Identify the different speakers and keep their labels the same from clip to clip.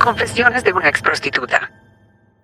Speaker 1: Confesiones de una exprostituta.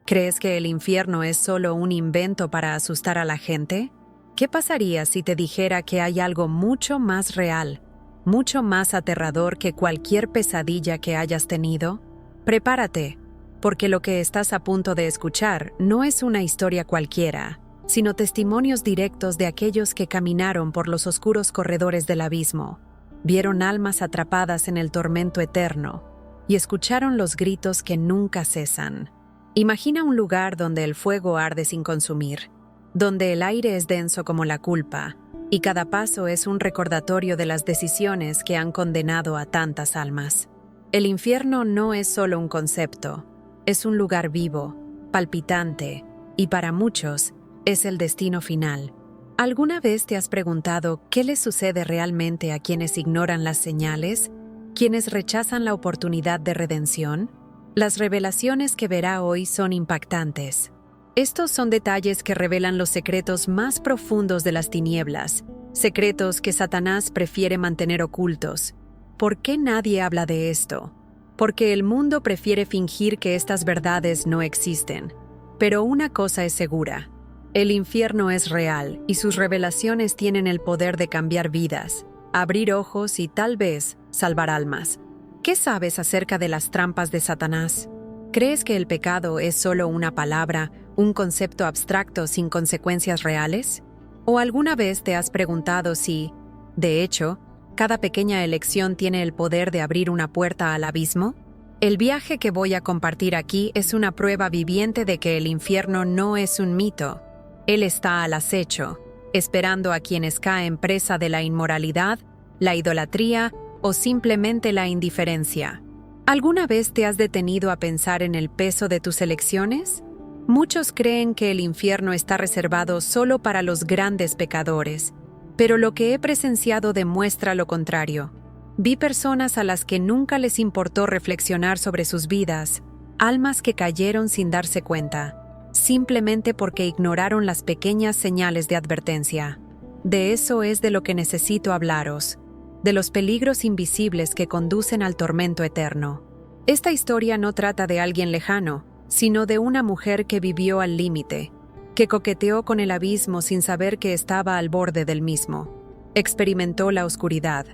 Speaker 2: ¿Crees que el infierno es solo un invento para asustar a la gente? ¿Qué pasaría si te dijera que hay algo mucho más real, mucho más aterrador que cualquier pesadilla que hayas tenido? Prepárate, porque lo que estás a punto de escuchar no es una historia cualquiera, sino testimonios directos de aquellos que caminaron por los oscuros corredores del abismo, vieron almas atrapadas en el tormento eterno y escucharon los gritos que nunca cesan. Imagina un lugar donde el fuego arde sin consumir, donde el aire es denso como la culpa, y cada paso es un recordatorio de las decisiones que han condenado a tantas almas. El infierno no es solo un concepto, es un lugar vivo, palpitante, y para muchos es el destino final. ¿Alguna vez te has preguntado qué les sucede realmente a quienes ignoran las señales, quienes rechazan la oportunidad de redención? Las revelaciones que verá hoy son impactantes. Estos son detalles que revelan los secretos más profundos de las tinieblas, secretos que Satanás prefiere mantener ocultos. ¿Por qué nadie habla de esto? Porque el mundo prefiere fingir que estas verdades no existen. Pero una cosa es segura: el infierno es real y sus revelaciones tienen el poder de cambiar vidas, abrir ojos y tal vez salvar almas. ¿Qué sabes acerca de las trampas de Satanás? ¿Crees que el pecado es solo una palabra, un concepto abstracto sin consecuencias reales? ¿O alguna vez te has preguntado si, de hecho, cada pequeña elección tiene el poder de abrir una puerta al abismo? El viaje que voy a compartir aquí es una prueba viviente de que el infierno no es un mito. Él está al acecho, esperando a quienes caen presa de la inmoralidad, la idolatría o simplemente la indiferencia. ¿Alguna vez te has detenido a pensar en el peso de tus elecciones? Muchos creen que el infierno está reservado solo para los grandes pecadores, pero lo que he presenciado demuestra lo contrario. Vi personas a las que nunca les importó reflexionar sobre sus vidas, almas que cayeron sin darse cuenta, simplemente porque ignoraron las pequeñas señales de advertencia. De eso es de lo que necesito hablaros, de los peligros invisibles que conducen al tormento eterno. Esta historia no trata de alguien lejano, sino de una mujer que vivió al límite, que coqueteó con el abismo sin saber que estaba al borde del mismo. Experimentó la oscuridad,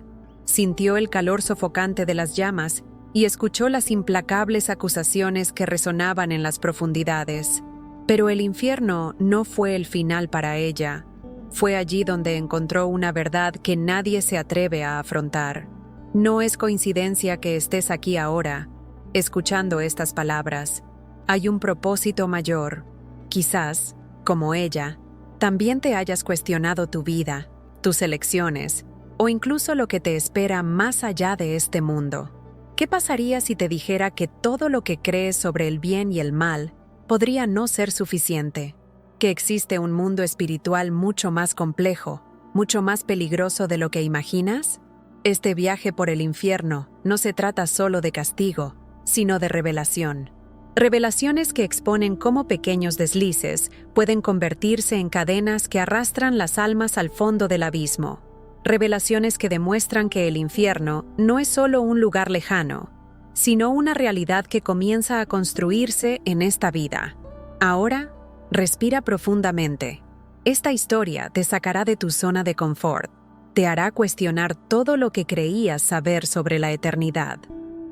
Speaker 2: sintió el calor sofocante de las llamas y escuchó las implacables acusaciones que resonaban en las profundidades. Pero el infierno no fue el final para ella. Fue allí donde encontró una verdad que nadie se atreve a afrontar. No es coincidencia que estés aquí ahora, escuchando estas palabras. Hay un propósito mayor. Quizás, como ella, también te hayas cuestionado tu vida, tus elecciones, o incluso lo que te espera más allá de este mundo. ¿Qué pasaría si te dijera que todo lo que crees sobre el bien y el mal podría no ser suficiente? Que existe un mundo espiritual mucho más complejo, mucho más peligroso de lo que imaginas? Este viaje por el infierno no se trata solo de castigo, sino de revelación. Revelaciones que exponen cómo pequeños deslices pueden convertirse en cadenas que arrastran las almas al fondo del abismo. Revelaciones que demuestran que el infierno no es solo un lugar lejano, sino una realidad que comienza a construirse en esta vida. Ahora, respira profundamente. Esta historia te sacará de tu zona de confort, te hará cuestionar todo lo que creías saber sobre la eternidad.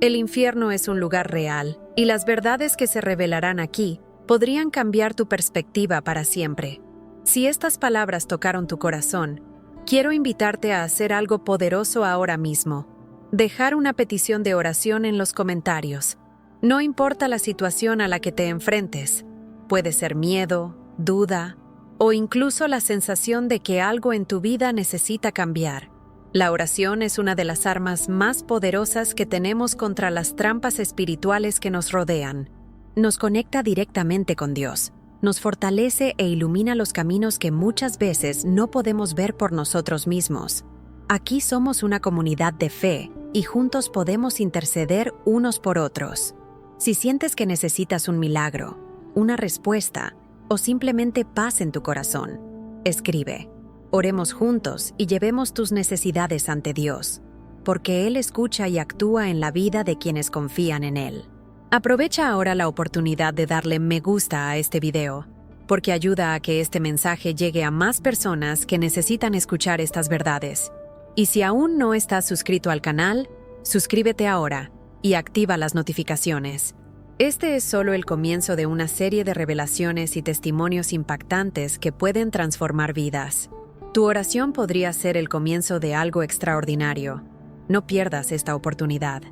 Speaker 2: El infierno es un lugar real, y las verdades que se revelarán aquí podrían cambiar tu perspectiva para siempre. Si estas palabras tocaron tu corazón, quiero invitarte a hacer algo poderoso ahora mismo. Dejar una petición de oración en los comentarios. No importa la situación a la que te enfrentes. Puede ser miedo, duda, o incluso la sensación de que algo en tu vida necesita cambiar. La oración es una de las armas más poderosas que tenemos contra las trampas espirituales que nos rodean. Nos conecta directamente con Dios, nos fortalece e ilumina los caminos que muchas veces no podemos ver por nosotros mismos. Aquí somos una comunidad de fe y juntos podemos interceder unos por otros. Si sientes que necesitas un milagro, una respuesta o simplemente paz en tu corazón, escribe. Oremos juntos y llevemos tus necesidades ante Dios, porque Él escucha y actúa en la vida de quienes confían en Él. Aprovecha ahora la oportunidad de darle me gusta a este video, porque ayuda a que este mensaje llegue a más personas que necesitan escuchar estas verdades. Y si aún no estás suscrito al canal, suscríbete ahora y activa las notificaciones. Este es solo el comienzo de una serie de revelaciones y testimonios impactantes que pueden transformar vidas. Tu oración podría ser el comienzo de algo extraordinario. No pierdas esta oportunidad.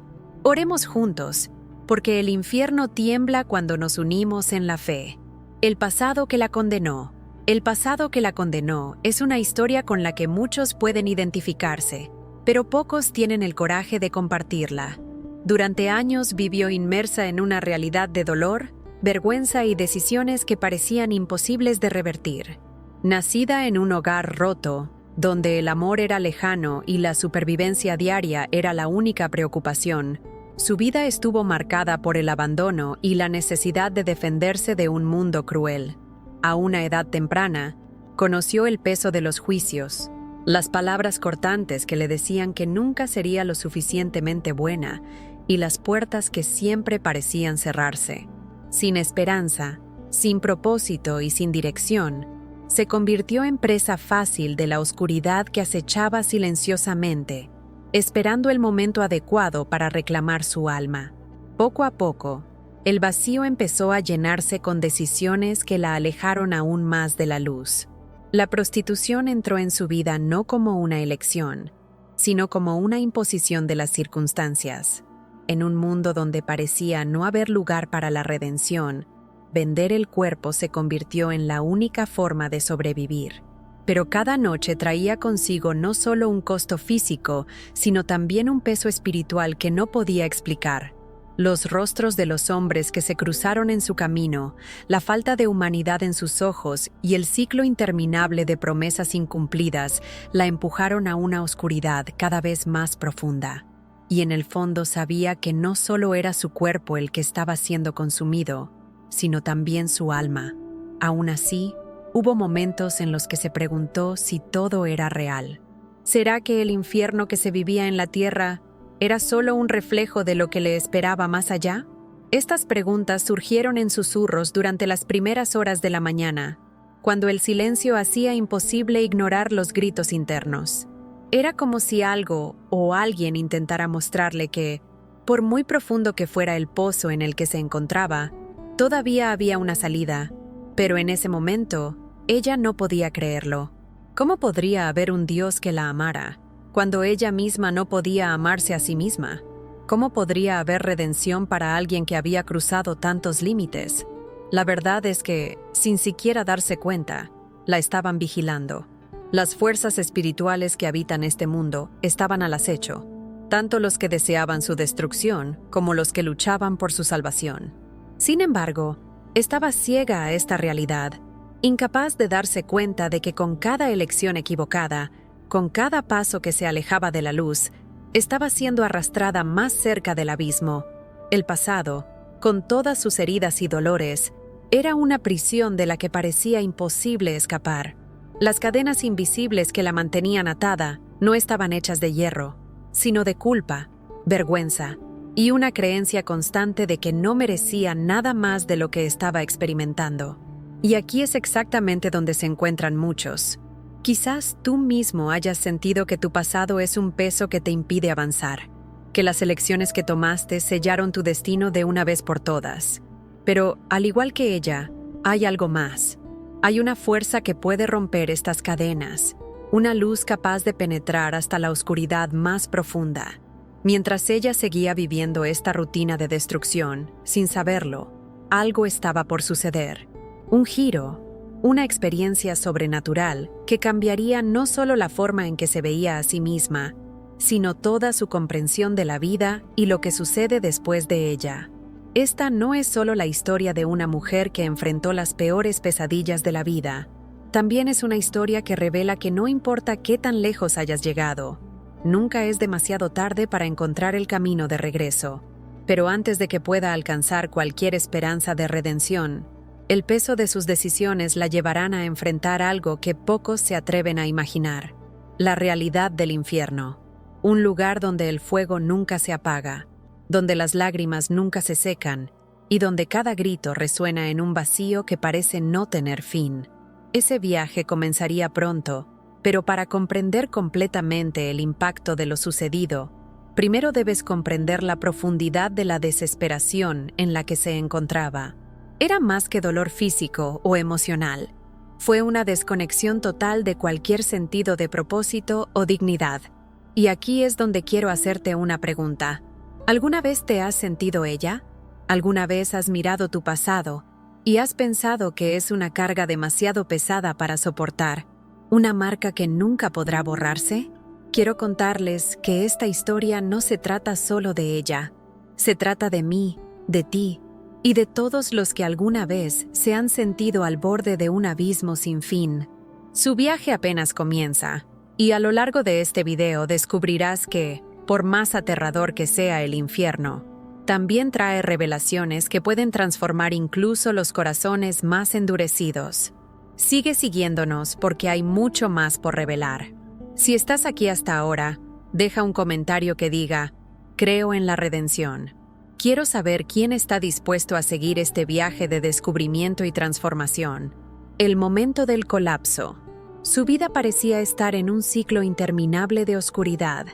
Speaker 2: Oremos juntos, porque el infierno tiembla cuando nos unimos en la fe. El pasado que la condenó. El pasado que la condenó es una historia con la que muchos pueden identificarse, pero pocos tienen el coraje de compartirla. Durante años vivió inmersa en una realidad de dolor, vergüenza y decisiones que parecían imposibles de revertir. Nacida en un hogar roto, donde el amor era lejano y la supervivencia diaria era la única preocupación, su vida estuvo marcada por el abandono y la necesidad de defenderse de un mundo cruel. A una edad temprana, conoció el peso de los juicios, las palabras cortantes que le decían que nunca sería lo suficientemente buena y las puertas que siempre parecían cerrarse. Sin esperanza, sin propósito y sin dirección, se convirtió en presa fácil de la oscuridad que acechaba silenciosamente, esperando el momento adecuado para reclamar su alma. Poco a poco, el vacío empezó a llenarse con decisiones que la alejaron aún más de la luz. La prostitución entró en su vida no como una elección, sino como una imposición de las circunstancias. En un mundo donde parecía no haber lugar para la redención, vender el cuerpo se convirtió en la única forma de sobrevivir. Pero cada noche traía consigo no solo un costo físico, sino también un peso espiritual que no podía explicar. Los rostros de los hombres que se cruzaron en su camino, la falta de humanidad en sus ojos y el ciclo interminable de promesas incumplidas la empujaron a una oscuridad cada vez más profunda. Y en el fondo sabía que no solo era su cuerpo el que estaba siendo consumido, sino también su alma. Aún así, hubo momentos en los que se preguntó si todo era real. ¿Será que el infierno que se vivía en la tierra era solo un reflejo de lo que le esperaba más allá? Estas preguntas surgieron en susurros durante las primeras horas de la mañana, cuando el silencio hacía imposible ignorar los gritos internos. Era como si algo o alguien intentara mostrarle que, por muy profundo que fuera el pozo en el que se encontraba, todavía había una salida, pero en ese momento, ella no podía creerlo. ¿Cómo podría haber un Dios que la amara, cuando ella misma no podía amarse a sí misma? ¿Cómo podría haber redención para alguien que había cruzado tantos límites? La verdad es que, sin siquiera darse cuenta, la estaban vigilando. Las fuerzas espirituales que habitan este mundo estaban al acecho, tanto los que deseaban su destrucción como los que luchaban por su salvación. Sin embargo, estaba ciega a esta realidad, incapaz de darse cuenta de que con cada elección equivocada, con cada paso que se alejaba de la luz, estaba siendo arrastrada más cerca del abismo. El pasado, con todas sus heridas y dolores, era una prisión de la que parecía imposible escapar. Las cadenas invisibles que la mantenían atada no estaban hechas de hierro, sino de culpa, vergüenza y una creencia constante de que no merecía nada más de lo que estaba experimentando. Y aquí es exactamente donde se encuentran muchos. Quizás tú mismo hayas sentido que tu pasado es un peso que te impide avanzar, que las elecciones que tomaste sellaron tu destino de una vez por todas. Pero, al igual que ella, hay algo más. Hay una fuerza que puede romper estas cadenas, una luz capaz de penetrar hasta la oscuridad más profunda. Mientras ella seguía viviendo esta rutina de destrucción, sin saberlo, algo estaba por suceder. Un giro, una experiencia sobrenatural que cambiaría no solo la forma en que se veía a sí misma, sino toda su comprensión de la vida y lo que sucede después de ella. Esta no es solo la historia de una mujer que enfrentó las peores pesadillas de la vida. También es una historia que revela que no importa qué tan lejos hayas llegado, nunca es demasiado tarde para encontrar el camino de regreso. Pero antes de que pueda alcanzar cualquier esperanza de redención, el peso de sus decisiones la llevarán a enfrentar algo que pocos se atreven a imaginar: la realidad del infierno. Un lugar donde el fuego nunca se apaga, donde las lágrimas nunca se secan y donde cada grito resuena en un vacío que parece no tener fin. Ese viaje comenzaría pronto, pero para comprender completamente el impacto de lo sucedido, primero debes comprender la profundidad de la desesperación en la que se encontraba. Era más que dolor físico o emocional. Fue una desconexión total de cualquier sentido de propósito o dignidad. Y aquí es donde quiero hacerte una pregunta. ¿Alguna vez te has sentido ella? ¿Alguna vez has mirado tu pasado y has pensado que es una carga demasiado pesada para soportar? ¿Una marca que nunca podrá borrarse? Quiero contarles que esta historia no se trata solo de ella. Se trata de mí, de ti y de todos los que alguna vez se han sentido al borde de un abismo sin fin. Su viaje apenas comienza, y a lo largo de este video descubrirás que, por más aterrador que sea el infierno, también trae revelaciones que pueden transformar incluso los corazones más endurecidos. Sigue siguiéndonos porque hay mucho más por revelar. Si estás aquí hasta ahora, deja un comentario que diga, creo en la redención. Quiero saber quién está dispuesto a seguir este viaje de descubrimiento y transformación. El momento del colapso. Su vida parecía estar en un ciclo interminable de oscuridad.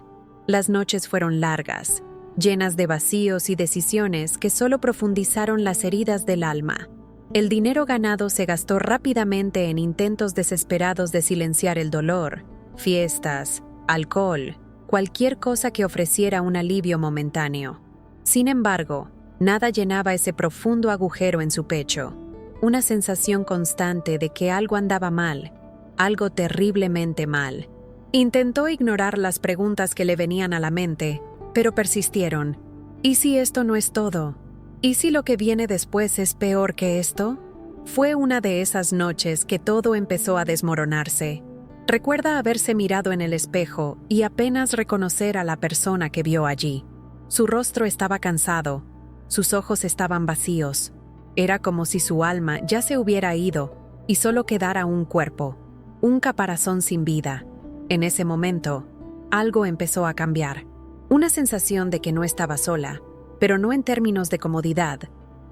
Speaker 2: Las noches fueron largas, llenas de vacíos y decisiones que solo profundizaron las heridas del alma. El dinero ganado se gastó rápidamente en intentos desesperados de silenciar el dolor, fiestas, alcohol, cualquier cosa que ofreciera un alivio momentáneo. Sin embargo, nada llenaba ese profundo agujero en su pecho, una sensación constante de que algo andaba mal, algo terriblemente mal. Intentó ignorar las preguntas que le venían a la mente, pero persistieron. ¿Y si esto no es todo? ¿Y si lo que viene después es peor que esto? Fue una de esas noches que todo empezó a desmoronarse. Recuerda haberse mirado en el espejo y apenas reconocer a la persona que vio allí. Su rostro estaba cansado, sus ojos estaban vacíos. Era como si su alma ya se hubiera ido y solo quedara un cuerpo, un caparazón sin vida. En ese momento, algo empezó a cambiar. Una sensación de que no estaba sola, pero no en términos de comodidad.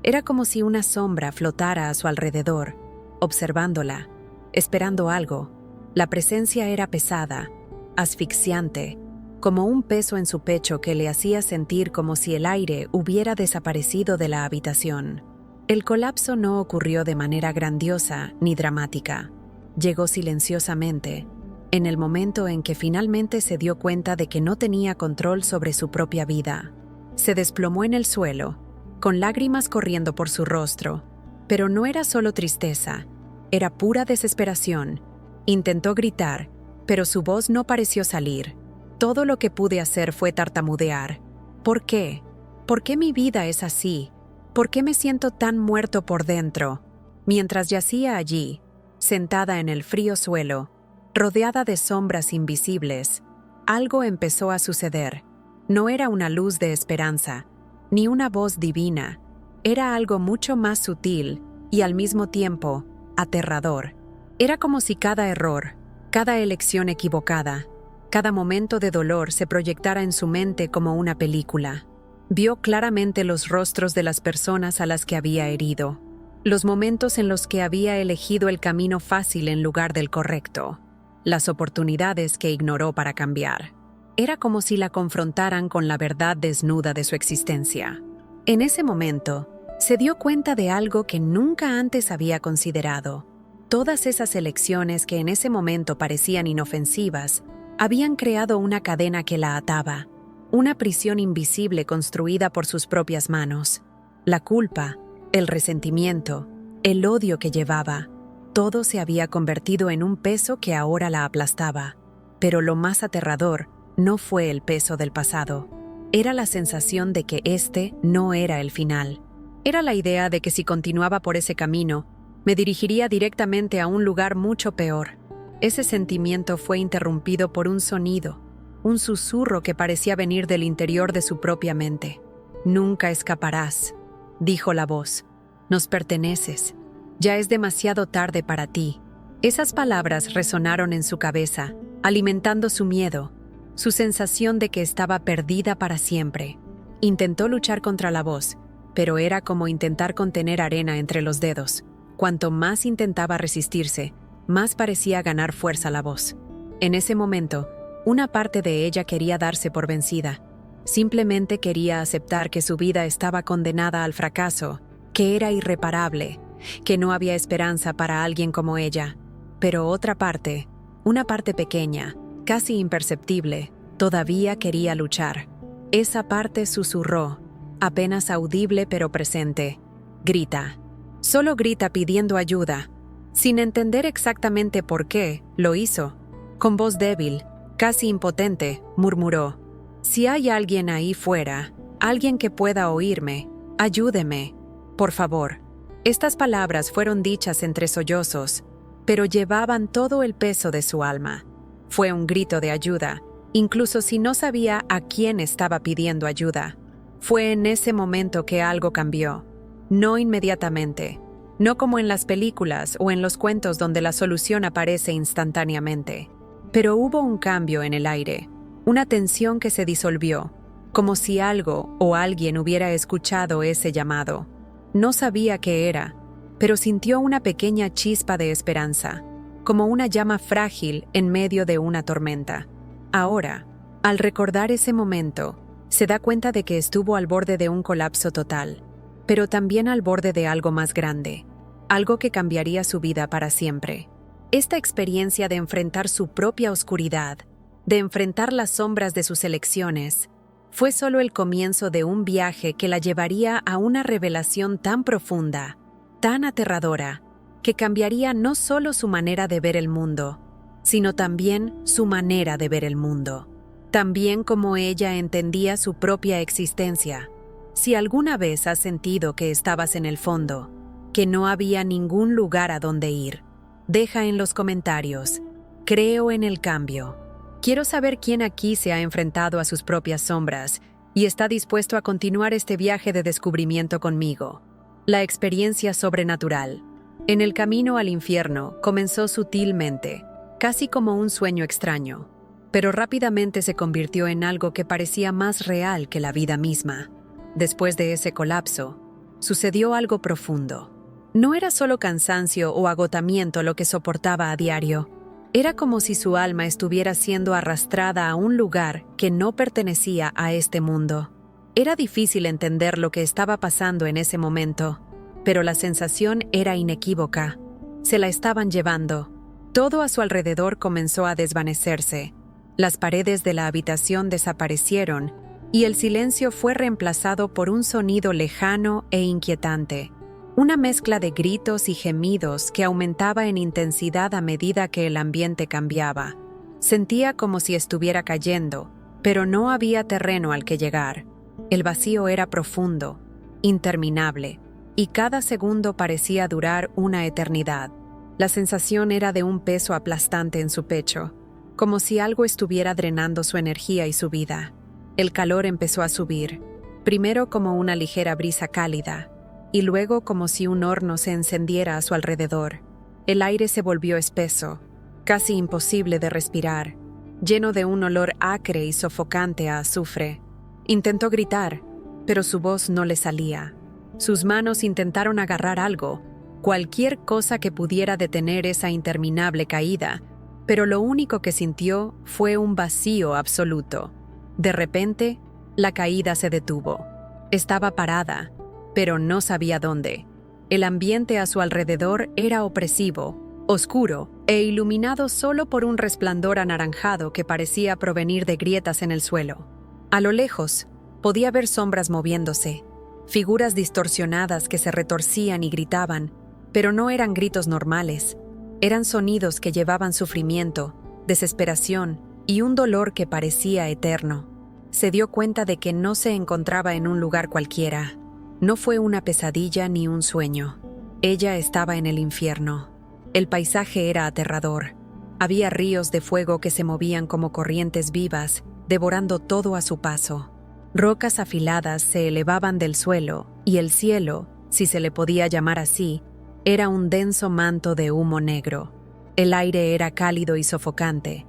Speaker 2: Era como si una sombra flotara a su alrededor, observándola, esperando algo. La presencia era pesada, asfixiante, como un peso en su pecho que le hacía sentir como si el aire hubiera desaparecido de la habitación. El colapso no ocurrió de manera grandiosa ni dramática. Llegó silenciosamente, en el momento en que finalmente se dio cuenta de que no tenía control sobre su propia vida. Se desplomó en el suelo, con lágrimas corriendo por su rostro, pero no era solo tristeza, era pura desesperación. Intentó gritar, pero su voz no pareció salir. Todo lo que pude hacer fue tartamudear. ¿Por qué? ¿Por qué mi vida es así? ¿Por qué me siento tan muerto por dentro? Mientras yacía allí, sentada en el frío suelo, rodeada de sombras invisibles, algo empezó a suceder. No era una luz de esperanza, ni una voz divina. Era algo mucho más sutil y al mismo tiempo aterrador. Era como si cada error, cada elección equivocada, cada momento de dolor se proyectara en su mente como una película. Vio claramente los rostros de las personas a las que había herido, los momentos en los que había elegido el camino fácil en lugar del correcto, las oportunidades que ignoró para cambiar. Era como si la confrontaran con la verdad desnuda de su existencia. En ese momento, se dio cuenta de algo que nunca antes había considerado. Todas esas elecciones que en ese momento parecían inofensivas, habían creado una cadena que la ataba, una prisión invisible construida por sus propias manos. La culpa, el resentimiento, el odio que llevaba, todo se había convertido en un peso que ahora la aplastaba. Pero lo más aterrador no fue el peso del pasado. Era la sensación de que este no era el final. Era la idea de que si continuaba por ese camino, me dirigiría directamente a un lugar mucho peor. Ese sentimiento fue interrumpido por un sonido, un susurro que parecía venir del interior de su propia mente. «Nunca escaparás», dijo la voz. «Nos perteneces. Ya es demasiado tarde para ti». Esas palabras resonaron en su cabeza, alimentando su miedo, su sensación de que estaba perdida para siempre. Intentó luchar contra la voz, pero era como intentar contener arena entre los dedos. Cuanto más intentaba resistirse, más parecía ganar fuerza la voz. En ese momento, una parte de ella quería darse por vencida. Simplemente quería aceptar que su vida estaba condenada al fracaso, que era irreparable, que no había esperanza para alguien como ella. Pero otra parte, una parte pequeña, casi imperceptible, todavía quería luchar. Esa parte susurró, apenas audible pero presente. Grita. Solo grita pidiendo ayuda. Sin entender exactamente por qué, lo hizo. Con voz débil, casi impotente, murmuró: «Si hay alguien ahí fuera, alguien que pueda oírme, ayúdeme, por favor». Estas palabras fueron dichas entre sollozos, pero llevaban todo el peso de su alma. Fue un grito de ayuda, incluso si no sabía a quién estaba pidiendo ayuda. Fue en ese momento que algo cambió. No inmediatamente, no como en las películas o en los cuentos donde la solución aparece instantáneamente. Pero hubo un cambio en el aire, una tensión que se disolvió, como si algo o alguien hubiera escuchado ese llamado. No sabía qué era, pero sintió una pequeña chispa de esperanza, como una llama frágil en medio de una tormenta. Ahora, al recordar ese momento, se da cuenta de que estuvo al borde de un colapso total, pero también al borde de algo más grande, algo que cambiaría su vida para siempre. Esta experiencia de enfrentar su propia oscuridad, de enfrentar las sombras de sus elecciones, fue solo el comienzo de un viaje que la llevaría a una revelación tan profunda, tan aterradora, que cambiaría no solo su manera de ver el mundo, sino también su manera de ver el mundo. También como ella entendía su propia existencia. Si alguna vez has sentido que estabas en el fondo, que no había ningún lugar a donde ir, deja en los comentarios: «Creo en el cambio». Quiero saber quién aquí se ha enfrentado a sus propias sombras y está dispuesto a continuar este viaje de descubrimiento conmigo. La experiencia sobrenatural. En el camino al infierno comenzó sutilmente, casi como un sueño extraño, pero rápidamente se convirtió en algo que parecía más real que la vida misma. Después de ese colapso, sucedió algo profundo. No era solo cansancio o agotamiento lo que soportaba a diario. Era como si su alma estuviera siendo arrastrada a un lugar que no pertenecía a este mundo. Era difícil entender lo que estaba pasando en ese momento, pero la sensación era inequívoca. Se la estaban llevando. Todo a su alrededor comenzó a desvanecerse. Las paredes de la habitación desaparecieron y el silencio fue reemplazado por un sonido lejano e inquietante. Una mezcla de gritos y gemidos que aumentaba en intensidad a medida que el ambiente cambiaba. Sentía como si estuviera cayendo, pero no había terreno al que llegar. El vacío era profundo, interminable, y cada segundo parecía durar una eternidad. La sensación era de un peso aplastante en su pecho, como si algo estuviera drenando su energía y su vida. El calor empezó a subir, primero como una ligera brisa cálida, y luego como si un horno se encendiera a su alrededor. El aire se volvió espeso, casi imposible de respirar, lleno de un olor acre y sofocante a azufre. Intentó gritar, pero su voz no le salía. Sus manos intentaron agarrar algo, cualquier cosa que pudiera detener esa interminable caída, pero lo único que sintió fue un vacío absoluto. De repente, la caída se detuvo. Estaba parada, pero no sabía dónde. El ambiente a su alrededor era opresivo, oscuro e iluminado solo por un resplandor anaranjado que parecía provenir de grietas en el suelo. A lo lejos, podía ver sombras moviéndose, figuras distorsionadas que se retorcían y gritaban, pero no eran gritos normales. Eran sonidos que llevaban sufrimiento, desesperación y un dolor que parecía eterno. Se dio cuenta de que no se encontraba en un lugar cualquiera. No fue una pesadilla ni un sueño. Ella estaba en el infierno. El paisaje era aterrador. Había ríos de fuego que se movían como corrientes vivas, devorando todo a su paso. Rocas afiladas se elevaban del suelo, y el cielo, si se le podía llamar así, era un denso manto de humo negro. El aire era cálido y sofocante,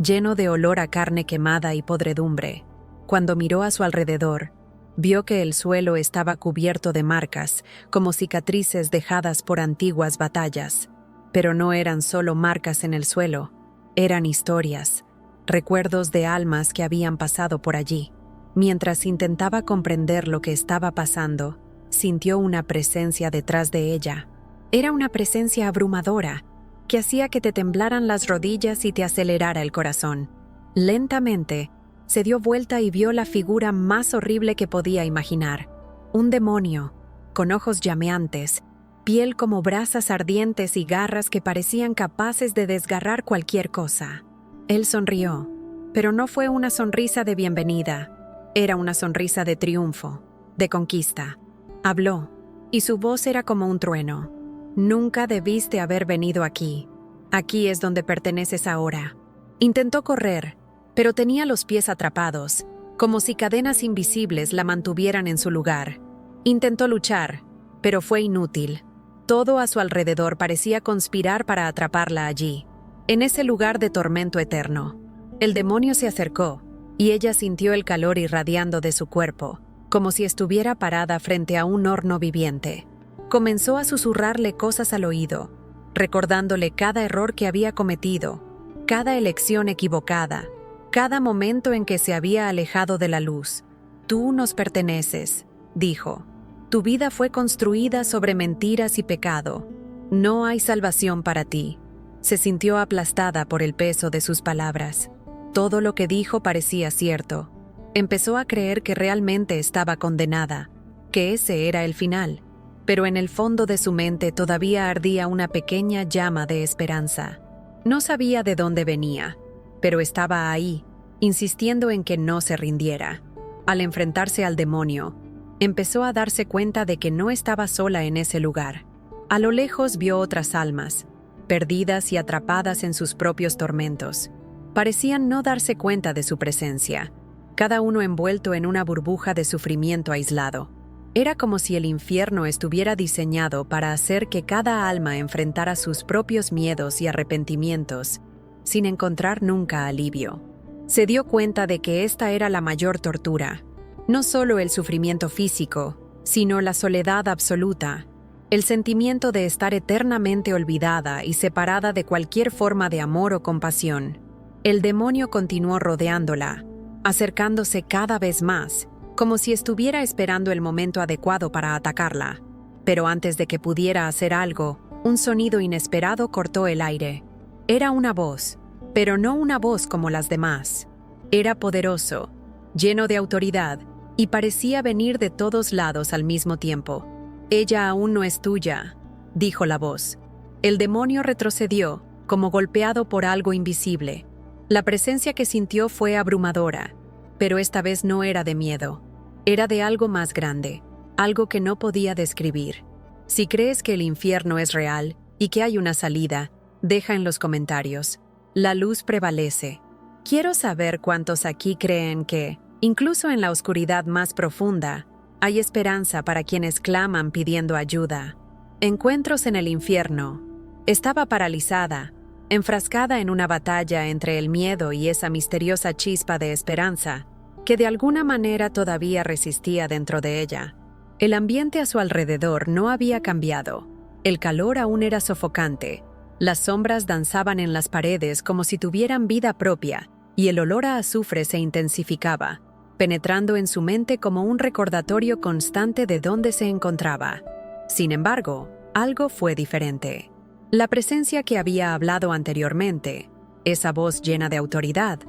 Speaker 2: lleno de olor a carne quemada y podredumbre. Cuando miró a su alrededor, Vio que el suelo estaba cubierto de marcas, como cicatrices dejadas por antiguas batallas. Pero no eran solo marcas en el suelo, eran historias, recuerdos de almas que habían pasado por allí. Mientras intentaba comprender lo que estaba pasando, sintió una presencia detrás de ella. Era una presencia abrumadora, que hacía que te temblaran las rodillas y te acelerara el corazón. Lentamente, se dio vuelta y vio la figura más horrible que podía imaginar. Un demonio, con ojos llameantes, piel como brasas ardientes y garras que parecían capaces de desgarrar cualquier cosa. Él sonrió, pero no fue una sonrisa de bienvenida. Era una sonrisa de triunfo, de conquista. Habló, y su voz era como un trueno. Nunca debiste haber venido aquí. Aquí es donde perteneces ahora. Intentó correr, pero tenía los pies atrapados, como si cadenas invisibles la mantuvieran en su lugar. Intentó luchar, pero fue inútil. Todo a su alrededor parecía conspirar para atraparla allí, en ese lugar de tormento eterno. El demonio se acercó, y ella sintió el calor irradiando de su cuerpo, como si estuviera parada frente a un horno viviente. Comenzó a susurrarle cosas al oído, recordándole cada error que había cometido, cada elección equivocada, cada momento en que se había alejado de la luz. Tú nos perteneces, dijo. Tu vida fue construida sobre mentiras y pecado. No hay salvación para ti. Se sintió aplastada por el peso de sus palabras. Todo lo que dijo parecía cierto. Empezó a creer que realmente estaba condenada, que ese era el final. Pero en el fondo de su mente todavía ardía una pequeña llama de esperanza. No sabía de dónde venía, pero estaba ahí, insistiendo en que no se rindiera. Al enfrentarse al demonio, empezó a darse cuenta de que no estaba sola en ese lugar. A lo lejos vio otras almas, perdidas y atrapadas en sus propios tormentos. Parecían no darse cuenta de su presencia, cada uno envuelto en una burbuja de sufrimiento aislado. Era como si el infierno estuviera diseñado para hacer que cada alma enfrentara sus propios miedos y arrepentimientos, sin encontrar nunca alivio. Se dio cuenta de que esta era la mayor tortura. No solo el sufrimiento físico, sino la soledad absoluta, el sentimiento de estar eternamente olvidada y separada de cualquier forma de amor o compasión. El demonio continuó rodeándola, acercándose cada vez más, como si estuviera esperando el momento adecuado para atacarla. Pero antes de que pudiera hacer algo, un sonido inesperado cortó el aire. Era una voz, pero no una voz como las demás. Era poderoso, lleno de autoridad, y parecía venir de todos lados al mismo tiempo. «Ella aún no es tuya», dijo la voz. El demonio retrocedió, como golpeado por algo invisible. La presencia que sintió fue abrumadora, pero esta vez no era de miedo. Era de algo más grande, algo que no podía describir. Si crees que el infierno es real y que hay una salida, deja en los comentarios. La luz prevalece. Quiero saber cuántos aquí creen que, incluso en la oscuridad más profunda, hay esperanza para quienes claman pidiendo ayuda. Encuentros en el infierno. Estaba paralizada, enfrascada en una batalla entre el miedo y esa misteriosa chispa de esperanza, que de alguna manera todavía resistía dentro de ella. El ambiente a su alrededor no había cambiado. El calor aún era sofocante. Las sombras danzaban en las paredes como si tuvieran vida propia, y el olor a azufre se intensificaba, penetrando en su mente como un recordatorio constante de dónde se encontraba. Sin embargo, algo fue diferente. La presencia que había hablado anteriormente, esa voz llena de autoridad,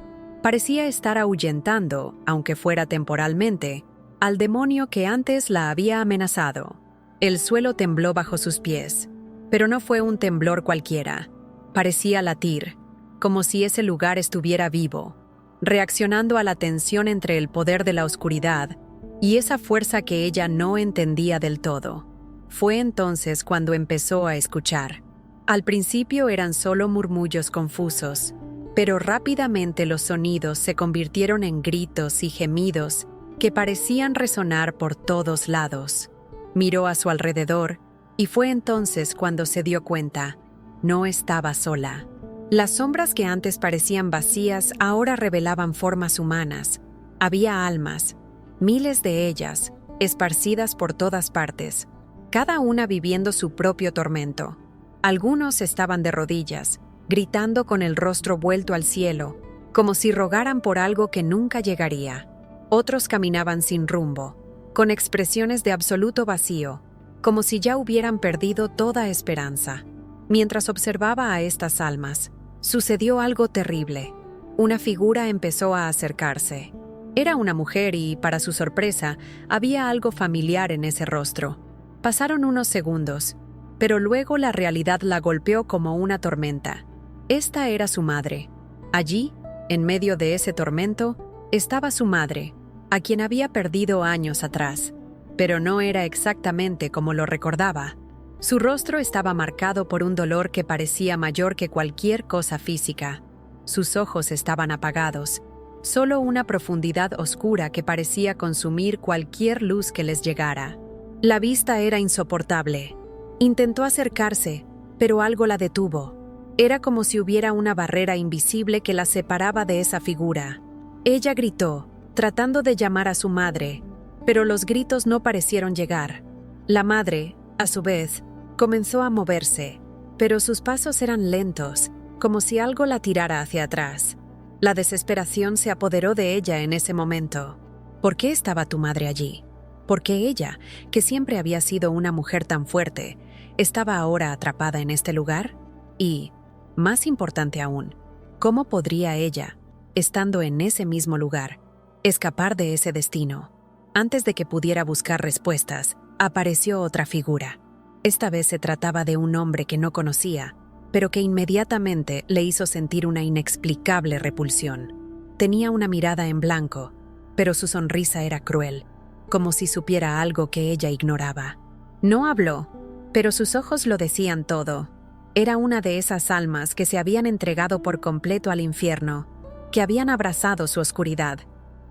Speaker 2: parecía estar ahuyentando, aunque fuera temporalmente, al demonio que antes la había amenazado. El suelo tembló bajo sus pies, pero no fue un temblor cualquiera. Parecía latir, como si ese lugar estuviera vivo, reaccionando a la tensión entre el poder de la oscuridad y esa fuerza que ella no entendía del todo. Fue entonces cuando empezó a escuchar. Al principio eran solo murmullos confusos, pero rápidamente los sonidos se convirtieron en gritos y gemidos que parecían resonar por todos lados. Miró a su alrededor y fue entonces cuando se dio cuenta. No estaba sola. Las sombras que antes parecían vacías ahora revelaban formas humanas. Había almas, miles de ellas, esparcidas por todas partes, cada una viviendo su propio tormento. Algunos estaban de rodillas, gritando con el rostro vuelto al cielo, como si rogaran por algo que nunca llegaría. Otros caminaban sin rumbo, con expresiones de absoluto vacío, como si ya hubieran perdido toda esperanza. Mientras observaba a estas almas, sucedió algo terrible. Una figura empezó a acercarse. Era una mujer y, para su sorpresa, había algo familiar en ese rostro. Pasaron unos segundos, pero luego la realidad la golpeó como una tormenta. Esta era su madre. Allí, en medio de ese tormento, estaba su madre, a quien había perdido años atrás, pero no era exactamente como lo recordaba. Su rostro estaba marcado por un dolor que parecía mayor que cualquier cosa física. Sus ojos estaban apagados, solo una profundidad oscura que parecía consumir cualquier luz que les llegara. La vista era insoportable. Intentó acercarse, pero algo la detuvo. Era como si hubiera una barrera invisible que la separaba de esa figura. Ella gritó, tratando de llamar a su madre, pero los gritos no parecieron llegar. La madre, a su vez, comenzó a moverse, pero sus pasos eran lentos, como si algo la tirara hacia atrás. La desesperación se apoderó de ella en ese momento. ¿Por qué estaba tu madre allí? ¿Por qué ella, que siempre había sido una mujer tan fuerte, estaba ahora atrapada en este lugar? Y, más importante aún, ¿cómo podría ella, estando en ese mismo lugar, escapar de ese destino? Antes de que pudiera buscar respuestas, apareció otra figura. Esta vez se trataba de un hombre que no conocía, pero que inmediatamente le hizo sentir una inexplicable repulsión. Tenía una mirada en blanco, pero su sonrisa era cruel, como si supiera algo que ella ignoraba. No habló, pero sus ojos lo decían todo. Era una de esas almas que se habían entregado por completo al infierno, que habían abrazado su oscuridad.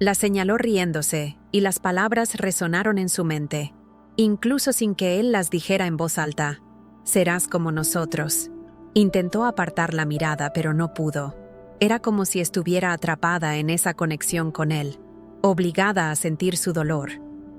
Speaker 2: La señaló riéndose, y las palabras resonaron en su mente, incluso sin que él las dijera en voz alta. «Serás como nosotros». Intentó apartar la mirada, pero no pudo. Era como si estuviera atrapada en esa conexión con él, obligada a sentir su dolor,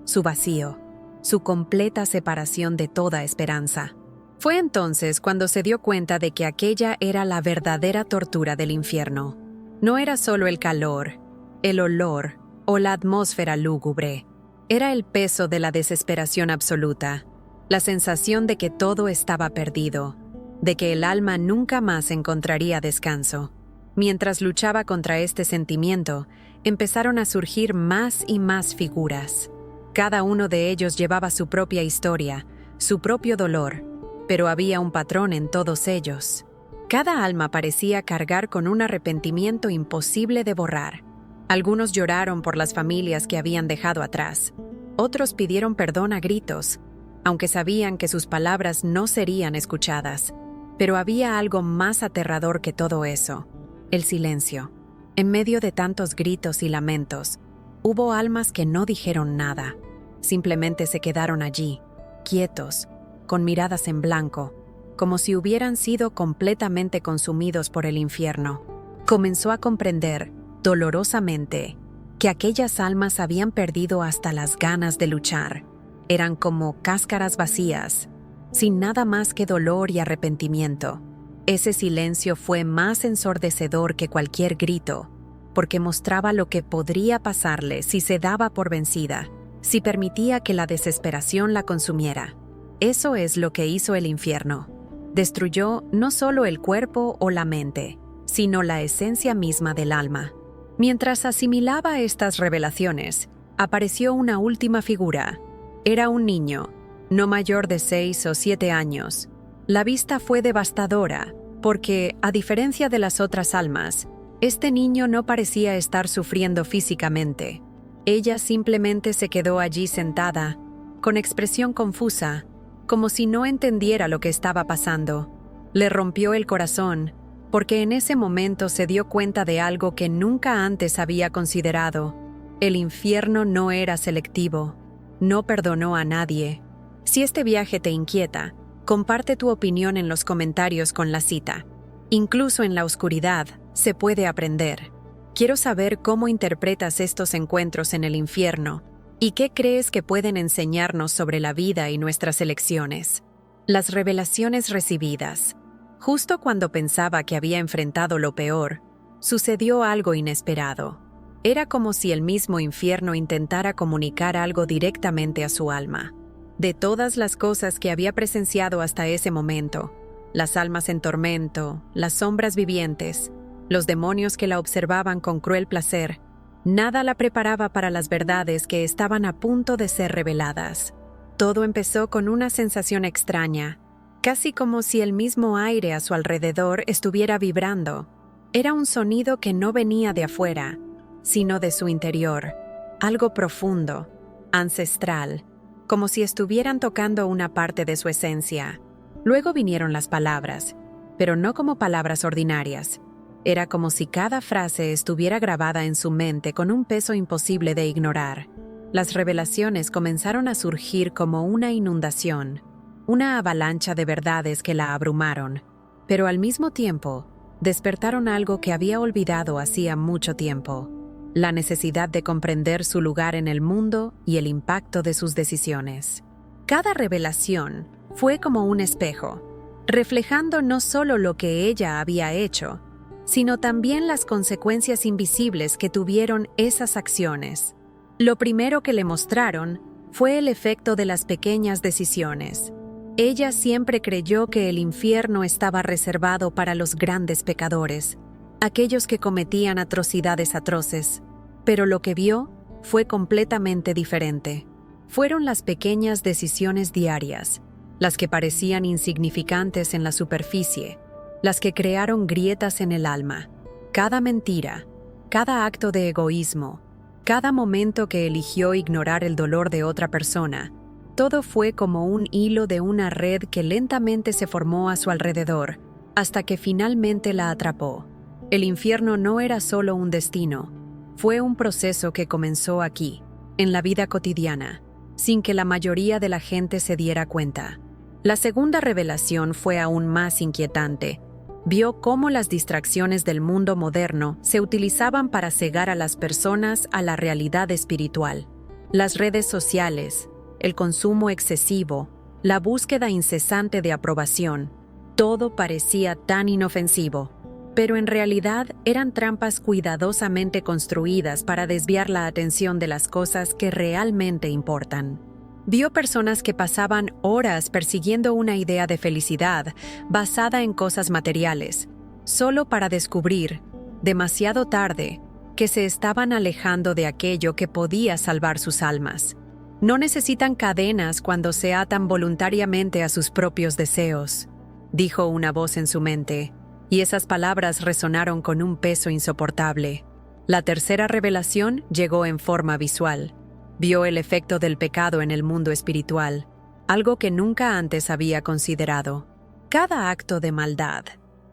Speaker 2: su vacío, su completa separación de toda esperanza. Fue entonces cuando se dio cuenta de que aquella era la verdadera tortura del infierno. No era solo el calor, el olor o la atmósfera lúgubre. Era el peso de la desesperación absoluta, la sensación de que todo estaba perdido, de que el alma nunca más encontraría descanso. Mientras luchaba contra este sentimiento, empezaron a surgir más y más figuras. Cada uno de ellos llevaba su propia historia, su propio dolor, pero había un patrón en todos ellos. Cada alma parecía cargar con un arrepentimiento imposible de borrar. Algunos lloraron por las familias que habían dejado atrás. Otros pidieron perdón a gritos, aunque sabían que sus palabras no serían escuchadas. Pero había algo más aterrador que todo eso: el silencio. En medio de tantos gritos y lamentos, hubo almas que no dijeron nada. Simplemente se quedaron allí, quietos, con miradas en blanco, como si hubieran sido completamente consumidos por el infierno. Comenzó a comprender, dolorosamente, que aquellas almas habían perdido hasta las ganas de luchar. Eran como cáscaras vacías, sin nada más que dolor y arrepentimiento. Ese silencio fue más ensordecedor que cualquier grito, porque mostraba lo que podría pasarle si se daba por vencida, si permitía que la desesperación la consumiera. Eso es lo que hizo el infierno. Destruyó no solo el cuerpo o la mente, sino la esencia misma del alma. Mientras asimilaba estas revelaciones, apareció una última figura. Era un niño, no mayor de 6 o 7 años. La vista fue devastadora, porque, a diferencia de las otras almas, este niño no parecía estar sufriendo físicamente. Ella simplemente se quedó allí sentada, con expresión confusa, como si no entendiera lo que estaba pasando. Le rompió el corazón, porque en ese momento se dio cuenta de algo que nunca antes había considerado. El infierno no era selectivo, no perdonó a nadie. Si este viaje te inquieta, comparte tu opinión en los comentarios con la cita. Incluso en la oscuridad se puede aprender. Quiero saber cómo interpretas estos encuentros en el infierno ¿Y qué crees que pueden enseñarnos sobre la vida y nuestras elecciones? Las revelaciones recibidas. Justo cuando pensaba que había enfrentado lo peor, sucedió algo inesperado. Era como si el mismo infierno intentara comunicar algo directamente a su alma. De todas las cosas que había presenciado hasta ese momento, las almas en tormento, las sombras vivientes, los demonios que la observaban con cruel placer, nada la preparaba para las verdades que estaban a punto de ser reveladas. Todo empezó con una sensación extraña, casi como si el mismo aire a su alrededor estuviera vibrando. Era un sonido que no venía de afuera, sino de su interior, algo profundo, ancestral, como si estuvieran tocando una parte de su esencia. Luego vinieron las palabras, pero no como palabras ordinarias. Era como si cada frase estuviera grabada en su mente con un peso imposible de ignorar. Las revelaciones comenzaron a surgir como una inundación, una avalancha de verdades que la abrumaron, pero al mismo tiempo despertaron algo que había olvidado hacía mucho tiempo: la necesidad de comprender su lugar en el mundo y el impacto de sus decisiones. Cada revelación fue como un espejo, reflejando no solo lo que ella había hecho, sino también las consecuencias invisibles que tuvieron esas acciones. Lo primero que le mostraron fue el efecto de las pequeñas decisiones. Ella siempre creyó que el infierno estaba reservado para los grandes pecadores, aquellos que cometían atrocidades atroces, pero lo que vio fue completamente diferente. Fueron las pequeñas decisiones diarias, las que parecían insignificantes en la superficie, las que crearon grietas en el alma. Cada mentira, cada acto de egoísmo, cada momento que eligió ignorar el dolor de otra persona, todo fue como un hilo de una red que lentamente se formó a su alrededor, hasta que finalmente la atrapó. El infierno no era solo un destino, fue un proceso que comenzó aquí, en la vida cotidiana, sin que la mayoría de la gente se diera cuenta. La segunda revelación fue aún más inquietante. Vio cómo las distracciones del mundo moderno se utilizaban para cegar a las personas a la realidad espiritual. Las redes sociales, el consumo excesivo, la búsqueda incesante de aprobación, todo parecía tan inofensivo, pero en realidad eran trampas cuidadosamente construidas para desviar la atención de las cosas que realmente importan. Vio personas que pasaban horas persiguiendo una idea de felicidad basada en cosas materiales, solo para descubrir, demasiado tarde, que se estaban alejando de aquello que podía salvar sus almas. No necesitan cadenas cuando se atan voluntariamente a sus propios deseos, dijo una voz en su mente, y esas palabras resonaron con un peso insoportable. La tercera revelación llegó en forma visual. Vio el efecto del pecado en el mundo espiritual, algo que nunca antes había considerado. Cada acto de maldad,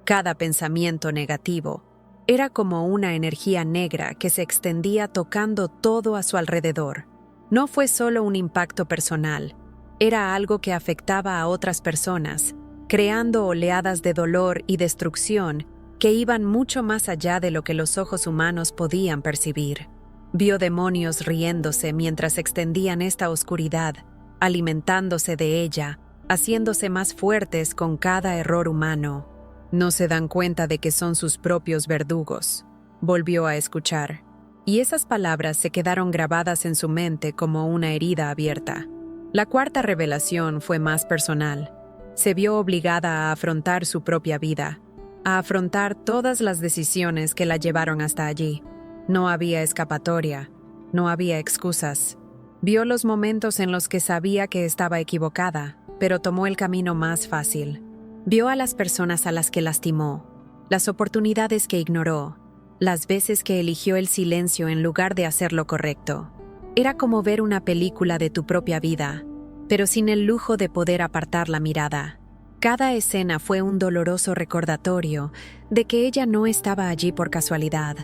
Speaker 2: cada pensamiento negativo, era como una energía negra que se extendía tocando todo a su alrededor. No fue solo un impacto personal, era algo que afectaba a otras personas, creando oleadas de dolor y destrucción que iban mucho más allá de lo que los ojos humanos podían percibir. Vio demonios riéndose mientras extendían esta oscuridad, alimentándose de ella, haciéndose más fuertes con cada error humano. No se dan cuenta de que son sus propios verdugos, volvió a escuchar, y esas palabras se quedaron grabadas en su mente como una herida abierta. La cuarta revelación fue más personal. Se vio obligada a afrontar su propia vida, a afrontar todas las decisiones que la llevaron hasta allí. No había escapatoria, no había excusas. Vio los momentos en los que sabía que estaba equivocada, pero tomó el camino más fácil. Vio a las personas a las que lastimó, las oportunidades que ignoró, las veces que eligió el silencio en lugar de hacer lo correcto. Era como ver una película de tu propia vida, pero sin el lujo de poder apartar la mirada. Cada escena fue un doloroso recordatorio de que ella no estaba allí por casualidad.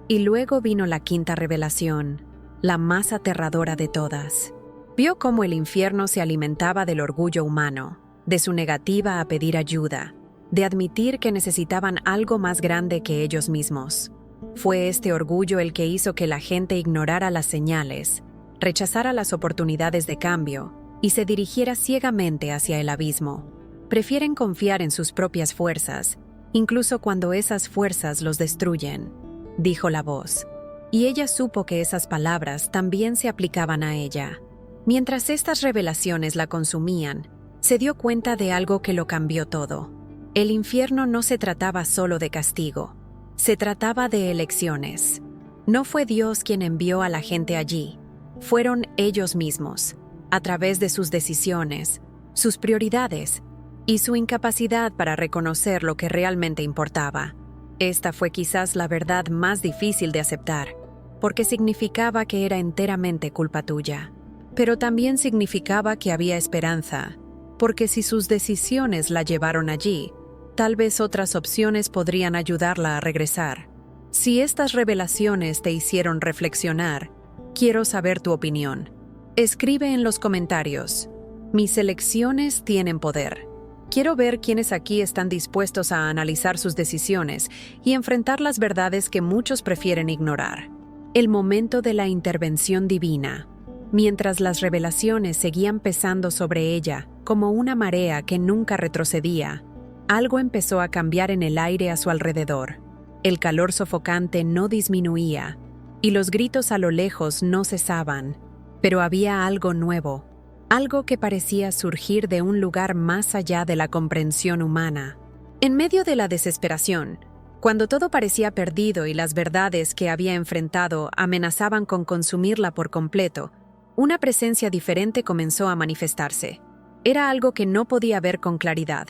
Speaker 2: Y luego vino la quinta revelación, la más aterradora de todas. Vio cómo el infierno se alimentaba del orgullo humano, de su negativa a pedir ayuda, de admitir que necesitaban algo más grande que ellos mismos. Fue este orgullo el que hizo que la gente ignorara las señales, rechazara las oportunidades de cambio y se dirigiera ciegamente hacia el abismo. Prefieren confiar en sus propias fuerzas, incluso cuando esas fuerzas los destruyen, dijo la voz. Y ella supo que esas palabras también se aplicaban a ella. Mientras estas revelaciones la consumían, se dio cuenta de algo que lo cambió todo. El infierno no se trataba solo de castigo, se trataba de elecciones. No fue Dios quien envió a la gente allí, fueron ellos mismos, a través de sus decisiones, sus prioridades y su incapacidad para reconocer lo que realmente importaba. Esta fue quizás la verdad más difícil de aceptar, porque significaba que era enteramente culpa tuya. Pero también significaba que había esperanza, porque si sus decisiones la llevaron allí, tal vez otras opciones podrían ayudarla a regresar. Si estas revelaciones te hicieron reflexionar, quiero saber tu opinión. Escribe en los comentarios. Mis elecciones tienen poder. Quiero ver quiénes aquí están dispuestos a analizar sus decisiones y enfrentar las verdades que muchos prefieren ignorar. El momento de la intervención divina. Mientras las revelaciones seguían pesando sobre ella como una marea que nunca retrocedía, algo empezó a cambiar en el aire a su alrededor. El calor sofocante no disminuía y los gritos a lo lejos no cesaban, pero había algo nuevo, algo que parecía surgir de un lugar más allá de la comprensión humana. En medio de la desesperación, cuando todo parecía perdido y las verdades que había enfrentado amenazaban con consumirla por completo, una presencia diferente comenzó a manifestarse. Era algo que no podía ver con claridad,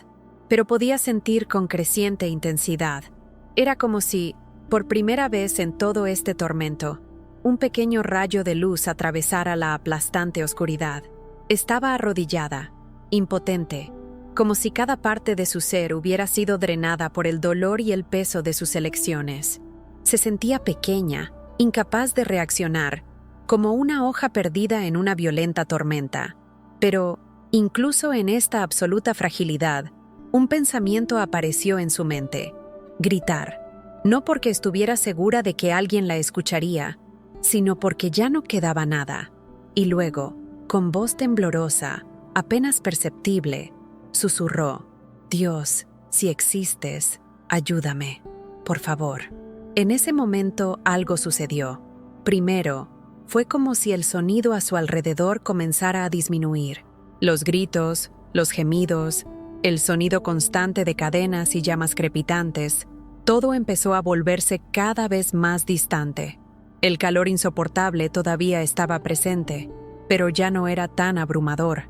Speaker 2: pero podía sentir con creciente intensidad. Era como si, por primera vez en todo este tormento, un pequeño rayo de luz atravesara la aplastante oscuridad. Estaba arrodillada, impotente, como si cada parte de su ser hubiera sido drenada por el dolor y el peso de sus elecciones. Se sentía pequeña, incapaz de reaccionar, como una hoja perdida en una violenta tormenta. Pero, incluso en esta absoluta fragilidad, un pensamiento apareció en su mente: gritar. No porque estuviera segura de que alguien la escucharía, sino porque ya no quedaba nada. Y luego, con voz temblorosa, apenas perceptible, susurró: Dios, si existes, ayúdame, por favor. En ese momento algo sucedió. Primero, fue como si el sonido a su alrededor comenzara a disminuir. Los gritos, los gemidos, el sonido constante de cadenas y llamas crepitantes, todo empezó a volverse cada vez más distante. El calor insoportable todavía estaba presente, pero ya no era tan abrumador.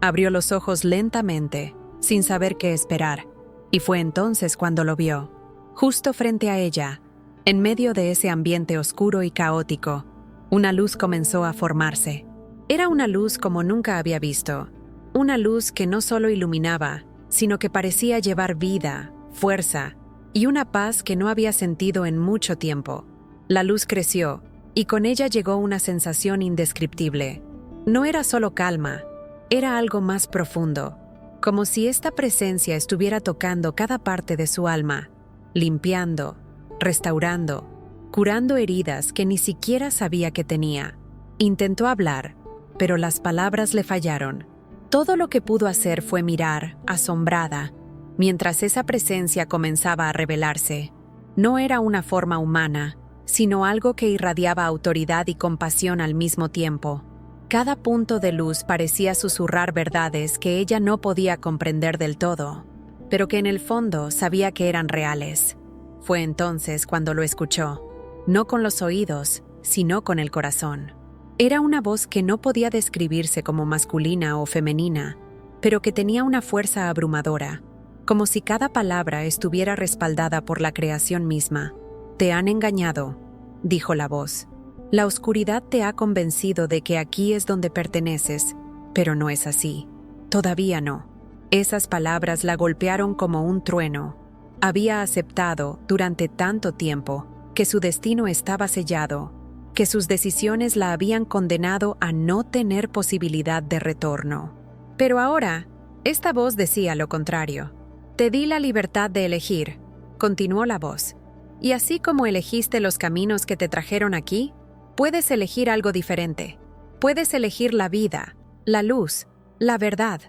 Speaker 2: Abrió los ojos lentamente, sin saber qué esperar, y fue entonces cuando lo vio. Justo frente a ella, en medio de ese ambiente oscuro y caótico, una luz comenzó a formarse. Era una luz como nunca había visto, una luz que no solo iluminaba, sino que parecía llevar vida, fuerza y una paz que no había sentido en mucho tiempo. La luz creció, y con ella llegó una sensación indescriptible. No era solo calma, era algo más profundo, como si esta presencia estuviera tocando cada parte de su alma, limpiando, restaurando, curando heridas que ni siquiera sabía que tenía. Intentó hablar, pero las palabras le fallaron. Todo lo que pudo hacer fue mirar, asombrada, mientras esa presencia comenzaba a revelarse. No era una forma humana, sino algo que irradiaba autoridad y compasión al mismo tiempo. Cada punto de luz parecía susurrar verdades que ella no podía comprender del todo, pero que en el fondo sabía que eran reales. Fue entonces cuando lo escuchó, no con los oídos, sino con el corazón. Era una voz que no podía describirse como masculina o femenina, pero que tenía una fuerza abrumadora, como si cada palabra estuviera respaldada por la creación misma. «Te han engañado», dijo la voz. «La oscuridad te ha convencido de que aquí es donde perteneces, pero no es así. Todavía no». Esas palabras la golpearon como un trueno. Había aceptado, durante tanto tiempo, que su destino estaba sellado, que sus decisiones la habían condenado a no tener posibilidad de retorno. Pero ahora, esta voz decía lo contrario. «Te di la libertad de elegir», continuó la voz. «Y así como elegiste los caminos que te trajeron aquí, puedes elegir algo diferente. Puedes elegir la vida, la luz, la verdad,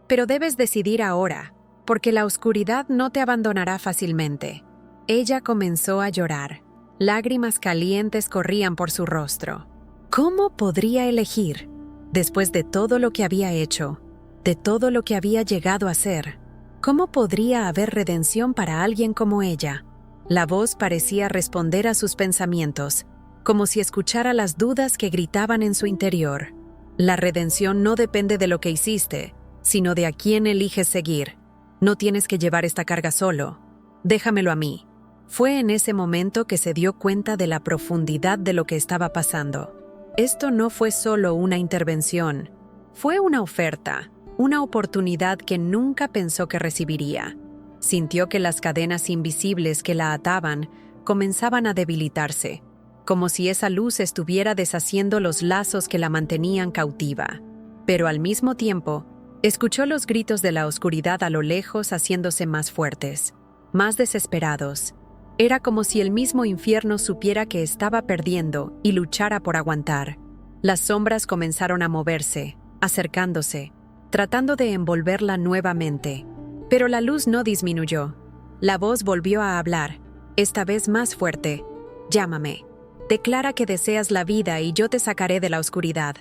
Speaker 2: pero debes decidir ahora, porque la oscuridad no te abandonará fácilmente. Ella comenzó a llorar. Lágrimas calientes corrían por su rostro. ¿Cómo podría elegir? Después de todo lo que había hecho, de todo lo que había llegado a ser, ¿cómo podría haber redención para alguien como ella? La voz parecía responder a sus pensamientos, como si escuchara las dudas que gritaban en su interior. La redención no depende de lo que hiciste, sino de a quién eliges seguir. No tienes que llevar esta carga solo. Déjamelo a mí. Fue en ese momento que se dio cuenta de la profundidad de lo que estaba pasando. Esto no fue solo una intervención, fue una oferta, una oportunidad que nunca pensó que recibiría. Sintió que las cadenas invisibles que la ataban comenzaban a debilitarse, como si esa luz estuviera deshaciendo los lazos que la mantenían cautiva. Pero al mismo tiempo, escuchó los gritos de la oscuridad a lo lejos haciéndose más fuertes, más desesperados. Era como si el mismo infierno supiera que estaba perdiendo y luchara por aguantar. Las sombras comenzaron a moverse, acercándose, tratando de envolverla nuevamente. Pero la luz no disminuyó. La voz volvió a hablar, esta vez más fuerte. Llámame. Declara que deseas la vida y yo te sacaré de la oscuridad.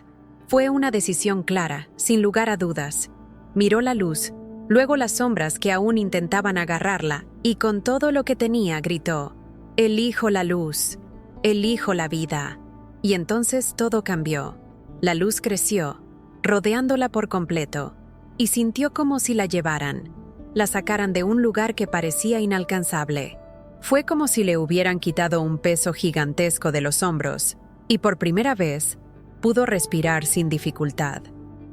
Speaker 2: Fue una decisión clara, sin lugar a dudas. Miró la luz, luego las sombras que aún intentaban agarrarla, y con todo lo que tenía gritó: «Elijo la luz, elijo la vida». Y entonces todo cambió. La luz creció, rodeándola por completo, y sintió como si la llevaran, la sacaran de un lugar que parecía inalcanzable. Fue como si le hubieran quitado un peso gigantesco de los hombros, y por primera vez pudo respirar sin dificultad.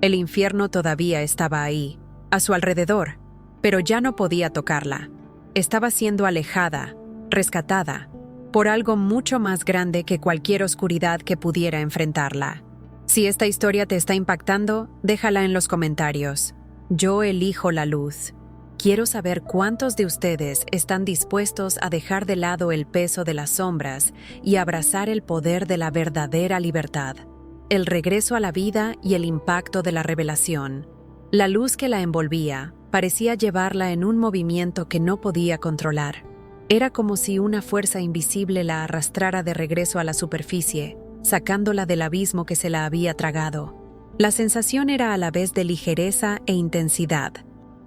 Speaker 2: El infierno todavía estaba ahí, a su alrededor, pero ya no podía tocarla. Estaba siendo alejada, rescatada, por algo mucho más grande que cualquier oscuridad que pudiera enfrentarla. Si esta historia te está impactando, déjala en los comentarios. Yo elijo la luz. Quiero saber cuántos de ustedes están dispuestos a dejar de lado el peso de las sombras y abrazar el poder de la verdadera libertad, el regreso a la vida y el impacto de la revelación. La luz que la envolvía parecía llevarla en un movimiento que no podía controlar. Era como si una fuerza invisible la arrastrara de regreso a la superficie, sacándola del abismo que se la había tragado. La sensación era a la vez de ligereza e intensidad.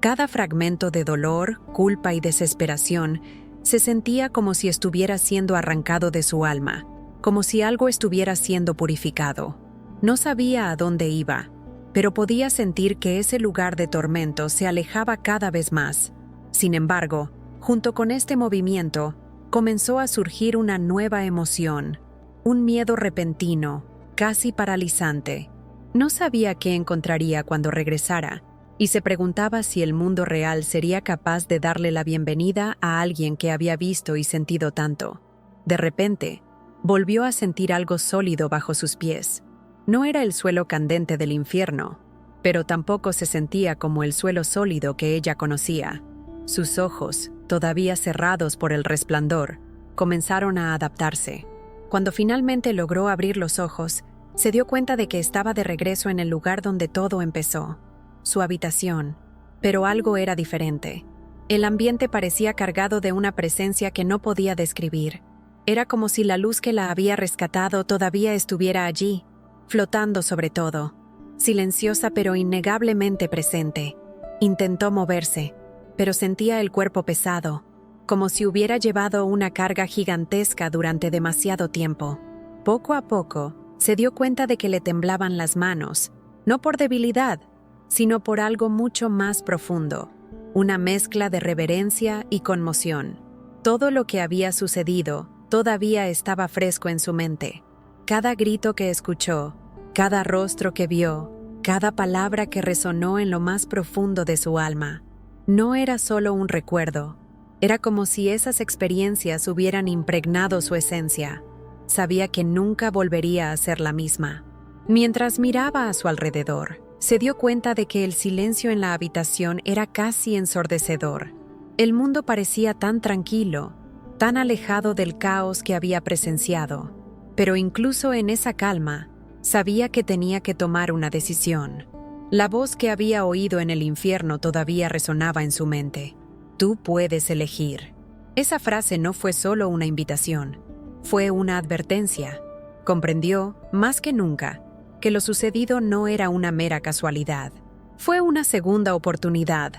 Speaker 2: Cada fragmento de dolor, culpa y desesperación se sentía como si estuviera siendo arrancado de su alma, como si algo estuviera siendo purificado. No sabía a dónde iba, pero podía sentir que ese lugar de tormento se alejaba cada vez más. Sin embargo, junto con este movimiento, comenzó a surgir una nueva emoción, un miedo repentino, casi paralizante. No sabía qué encontraría cuando regresara, y se preguntaba si el mundo real sería capaz de darle la bienvenida a alguien que había visto y sentido tanto. De repente, volvió a sentir algo sólido bajo sus pies. No era el suelo candente del infierno, pero tampoco se sentía como el suelo sólido que ella conocía. Sus ojos, todavía cerrados por el resplandor, comenzaron a adaptarse. Cuando finalmente logró abrir los ojos, se dio cuenta de que estaba de regreso en el lugar donde todo empezó, su habitación. Pero algo era diferente. El ambiente parecía cargado de una presencia que no podía describir. Era como si la luz que la había rescatado todavía estuviera allí, flotando sobre todo, silenciosa pero innegablemente presente. Intentó moverse, pero sentía el cuerpo pesado, como si hubiera llevado una carga gigantesca durante demasiado tiempo. Poco a poco, se dio cuenta de que le temblaban las manos, no por debilidad, sino por algo mucho más profundo, una mezcla de reverencia y conmoción. Todo lo que había sucedido todavía estaba fresco en su mente. Cada grito que escuchó, cada rostro que vio, cada palabra que resonó en lo más profundo de su alma, no era solo un recuerdo. Era como si esas experiencias hubieran impregnado su esencia. Sabía que nunca volvería a ser la misma. Mientras miraba a su alrededor, se dio cuenta de que el silencio en la habitación era casi ensordecedor. El mundo parecía tan tranquilo, tan alejado del caos que había presenciado. Pero incluso en esa calma, Sabía que tenía que tomar una decisión. La voz que había oído en el infierno todavía resonaba en su mente. Tú puedes elegir. Esa frase no fue solo una invitación, fue una advertencia. Comprendió, más que nunca, que lo sucedido no era una mera casualidad. Fue una segunda oportunidad,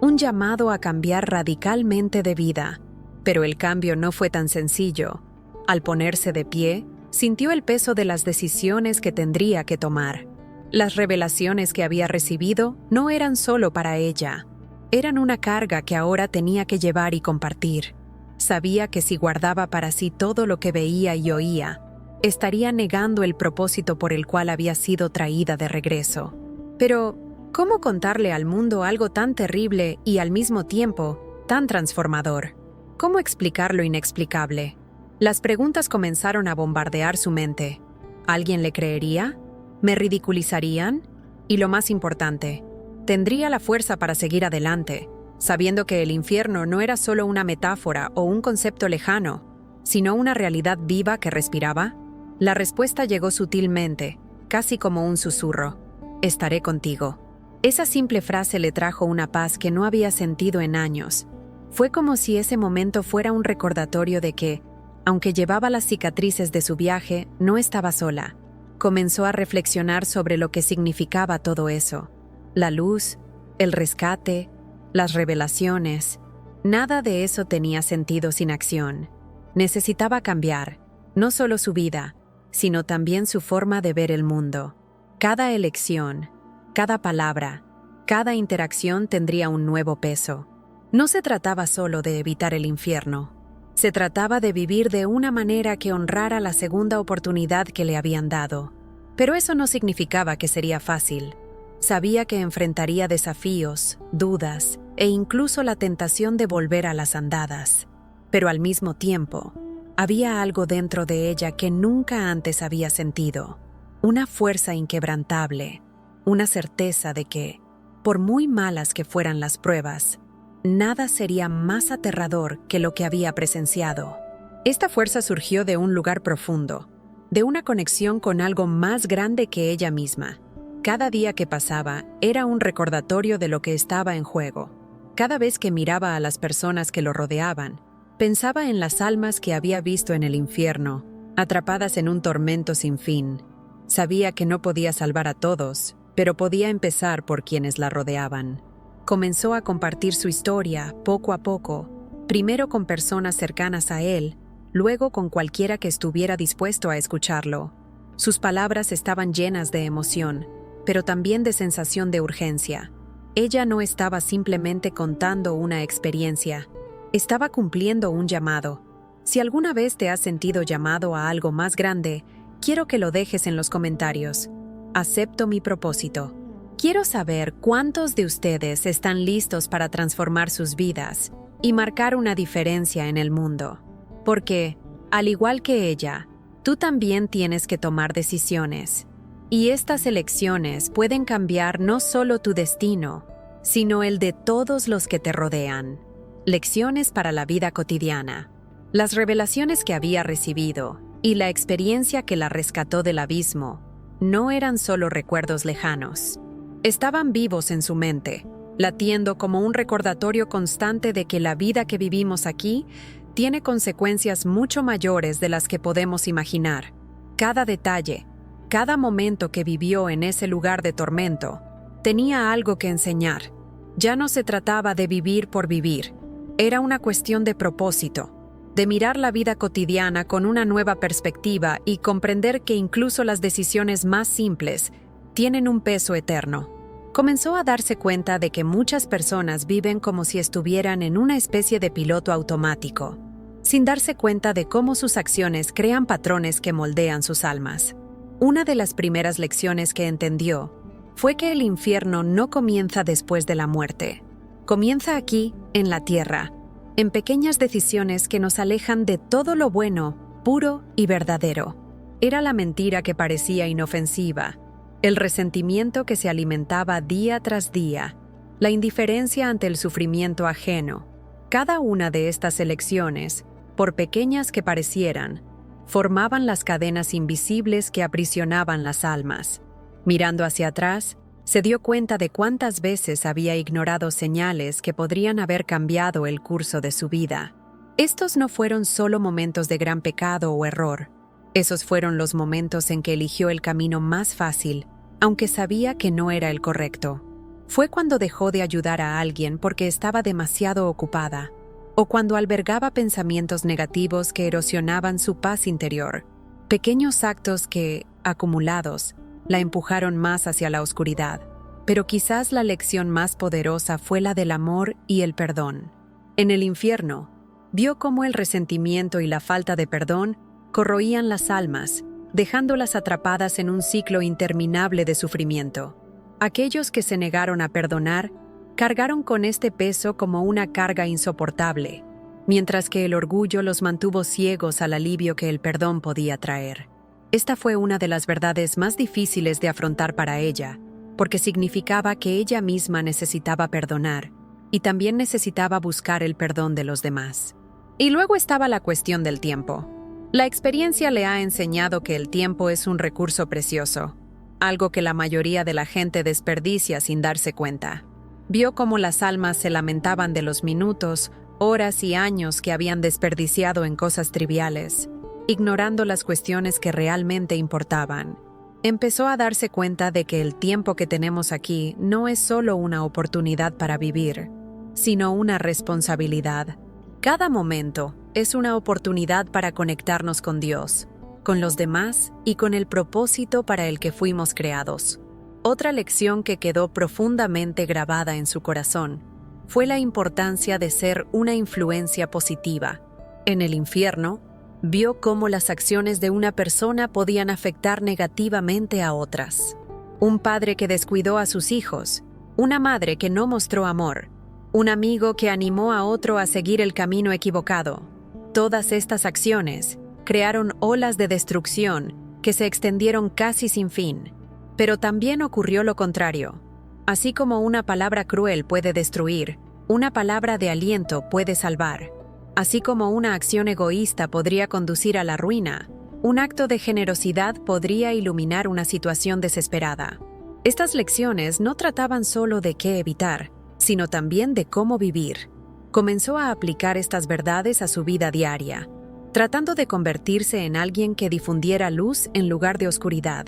Speaker 2: un llamado a cambiar radicalmente de vida. Pero el cambio no fue tan sencillo. Al ponerse de pie, sintió el peso de las decisiones que tendría que tomar. Las revelaciones que había recibido no eran solo para ella. Eran una carga que ahora tenía que llevar y compartir. Sabía que si guardaba para sí todo lo que veía y oía, estaría negando el propósito por el cual había sido traída de regreso. Pero, ¿cómo contarle al mundo algo tan terrible y al mismo tiempo tan transformador? ¿Cómo explicar lo inexplicable? Las preguntas comenzaron a bombardear su mente. ¿Alguien le creería? ¿Me ridiculizarían? Y lo más importante, ¿tendría la fuerza para seguir adelante, sabiendo que el infierno no era solo una metáfora o un concepto lejano, sino una realidad viva que respiraba? La respuesta llegó sutilmente, casi como un susurro. Estaré contigo. Esa simple frase le trajo una paz que no había sentido en años. Fue como si ese momento fuera un recordatorio de que, aunque llevaba las cicatrices de su viaje, no estaba sola. Comenzó a reflexionar sobre lo que significaba todo eso. La luz, el rescate, las revelaciones. Nada de eso tenía sentido sin acción. Necesitaba cambiar, no solo su vida, sino también su forma de ver el mundo. Cada elección, cada palabra, cada interacción tendría un nuevo peso. No se trataba solo de evitar el infierno. Se trataba de vivir de una manera que honrara la segunda oportunidad que le habían dado. Pero eso no significaba que sería fácil. Sabía que enfrentaría desafíos, dudas e incluso la tentación de volver a las andadas. Pero al mismo tiempo, había algo dentro de ella que nunca antes había sentido. Una fuerza inquebrantable, una certeza de que, por muy malas que fueran las pruebas, nada sería más aterrador que lo que había presenciado. Esta fuerza surgió de un lugar profundo, de una conexión con algo más grande que ella misma. Cada día que pasaba era un recordatorio de lo que estaba en juego. Cada vez que miraba a las personas que lo rodeaban, pensaba en las almas que había visto en el infierno, atrapadas en un tormento sin fin. Sabía que no podía salvar a todos, pero podía empezar por quienes la rodeaban. Comenzó a compartir su historia poco a poco, primero con personas cercanas a él, luego con cualquiera que estuviera dispuesto a escucharlo. Sus palabras estaban llenas de emoción, pero también de sensación de urgencia. Ella no estaba simplemente contando una experiencia, estaba cumpliendo un llamado. Si alguna vez te has sentido llamado a algo más grande, quiero que lo dejes en los comentarios. Acepto mi propósito. Quiero saber cuántos de ustedes están listos para transformar sus vidas y marcar una diferencia en el mundo. Porque, al igual que ella, tú también tienes que tomar decisiones. Y estas elecciones pueden cambiar no solo tu destino, sino el de todos los que te rodean. Lecciones para la vida cotidiana. Las revelaciones que había recibido y la experiencia que la rescató del abismo no eran solo recuerdos lejanos. Estaban vivos en su mente, latiendo como un recordatorio constante de que la vida que vivimos aquí tiene consecuencias mucho mayores de las que podemos imaginar. Cada detalle, cada momento que vivió en ese lugar de tormento, tenía algo que enseñar. Ya no se trataba de vivir por vivir. Era una cuestión de propósito, de mirar la vida cotidiana con una nueva perspectiva y comprender que incluso las decisiones más simples tienen un peso eterno. Comenzó a darse cuenta de que muchas personas viven como si estuvieran en una especie de piloto automático, sin darse cuenta de cómo sus acciones crean patrones que moldean sus almas. Una de las primeras lecciones que entendió fue que el infierno no comienza después de la muerte. Comienza aquí, en la tierra, en pequeñas decisiones que nos alejan de todo lo bueno, puro y verdadero. Era la mentira que parecía inofensiva, el resentimiento que se alimentaba día tras día, la indiferencia ante el sufrimiento ajeno. Cada una de estas elecciones, por pequeñas que parecieran, formaban las cadenas invisibles que aprisionaban las almas. Mirando hacia atrás, se dio cuenta de cuántas veces había ignorado señales que podrían haber cambiado el curso de su vida. Estos no fueron solo momentos de gran pecado o error. Esos fueron los momentos en que eligió el camino más fácil, aunque sabía que no era el correcto. Fue cuando dejó de ayudar a alguien porque estaba demasiado ocupada, o cuando albergaba pensamientos negativos que erosionaban su paz interior. Pequeños actos que, acumulados, la empujaron más hacia la oscuridad. Pero quizás la lección más poderosa fue la del amor y el perdón. En el infierno, vio cómo el resentimiento y la falta de perdón corroían las almas, dejándolas atrapadas en un ciclo interminable de sufrimiento. Aquellos que se negaron a perdonar cargaron con este peso como una carga insoportable, mientras que el orgullo los mantuvo ciegos al alivio que el perdón podía traer. Esta fue una de las verdades más difíciles de afrontar para ella, porque significaba que ella misma necesitaba perdonar y también necesitaba buscar el perdón de los demás. Y luego estaba la cuestión del tiempo. La experiencia le ha enseñado que el tiempo es un recurso precioso, algo que la mayoría de la gente desperdicia sin darse cuenta. Vio cómo las almas se lamentaban de los minutos, horas y años que habían desperdiciado en cosas triviales, ignorando las cuestiones que realmente importaban. Empezó a darse cuenta de que el tiempo que tenemos aquí no es solo una oportunidad para vivir, sino una responsabilidad. Cada momento es una oportunidad para conectarnos con Dios, con los demás y con el propósito para el que fuimos creados. Otra lección que quedó profundamente grabada en su corazón fue la importancia de ser una influencia positiva. En el infierno, vio cómo las acciones de una persona podían afectar negativamente a otras. Un padre que descuidó a sus hijos, una madre que no mostró amor, un amigo que animó a otro a seguir el camino equivocado. Todas estas acciones crearon olas de destrucción que se extendieron casi sin fin. Pero también ocurrió lo contrario. Así como una palabra cruel puede destruir, una palabra de aliento puede salvar. Así como una acción egoísta podría conducir a la ruina, un acto de generosidad podría iluminar una situación desesperada. Estas lecciones no trataban solo de qué evitar, sino también de cómo vivir. Comenzó a aplicar estas verdades a su vida diaria, tratando de convertirse en alguien que difundiera luz en lugar de oscuridad.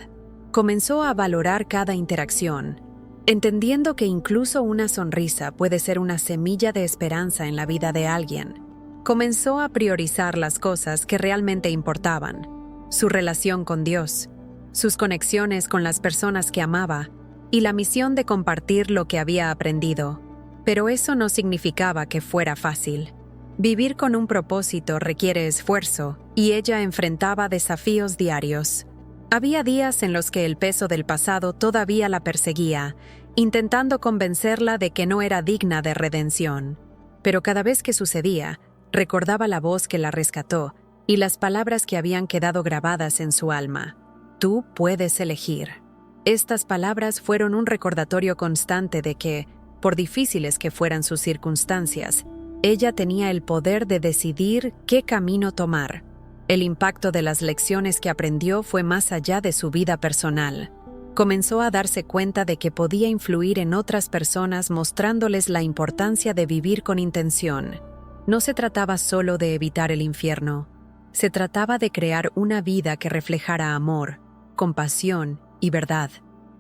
Speaker 2: Comenzó a valorar cada interacción, entendiendo que incluso una sonrisa puede ser una semilla de esperanza en la vida de alguien. Comenzó a priorizar las cosas que realmente importaban: su relación con Dios, sus conexiones con las personas que amaba y la misión de compartir lo que había aprendido. Pero eso no significaba que fuera fácil. Vivir con un propósito requiere esfuerzo y ella enfrentaba desafíos diarios. Había días en los que el peso del pasado todavía la perseguía, intentando convencerla de que no era digna de redención. Pero cada vez que sucedía, recordaba la voz que la rescató y las palabras que habían quedado grabadas en su alma. Tú puedes elegir. Estas palabras fueron un recordatorio constante de que, por difíciles que fueran sus circunstancias, ella tenía el poder de decidir qué camino tomar. El impacto de las lecciones que aprendió fue más allá de su vida personal. Comenzó a darse cuenta de que podía influir en otras personas mostrándoles la importancia de vivir con intención. No se trataba solo de evitar el infierno. Se trataba de crear una vida que reflejara amor, compasión y verdad.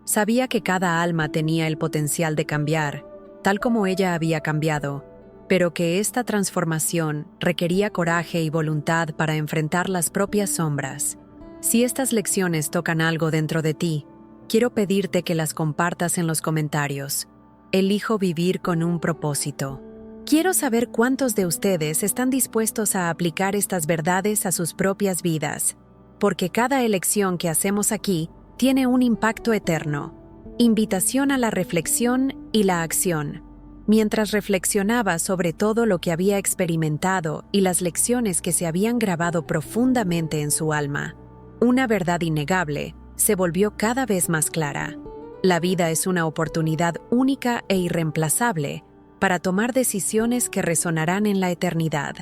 Speaker 2: Sabía que cada alma tenía el potencial de cambiar, tal como ella había cambiado, pero que esta transformación requería coraje y voluntad para enfrentar las propias sombras. Si estas lecciones tocan algo dentro de ti, quiero pedirte que las compartas en los comentarios. Elijo vivir con un propósito. Quiero saber cuántos de ustedes están dispuestos a aplicar estas verdades a sus propias vidas, porque cada elección que hacemos aquí tiene un impacto eterno. Invitación a la reflexión y la acción. Mientras reflexionaba sobre todo lo que había experimentado y las lecciones que se habían grabado profundamente en su alma, una verdad innegable se volvió cada vez más clara. La vida es una oportunidad única e irreemplazable para tomar decisiones que resonarán en la eternidad.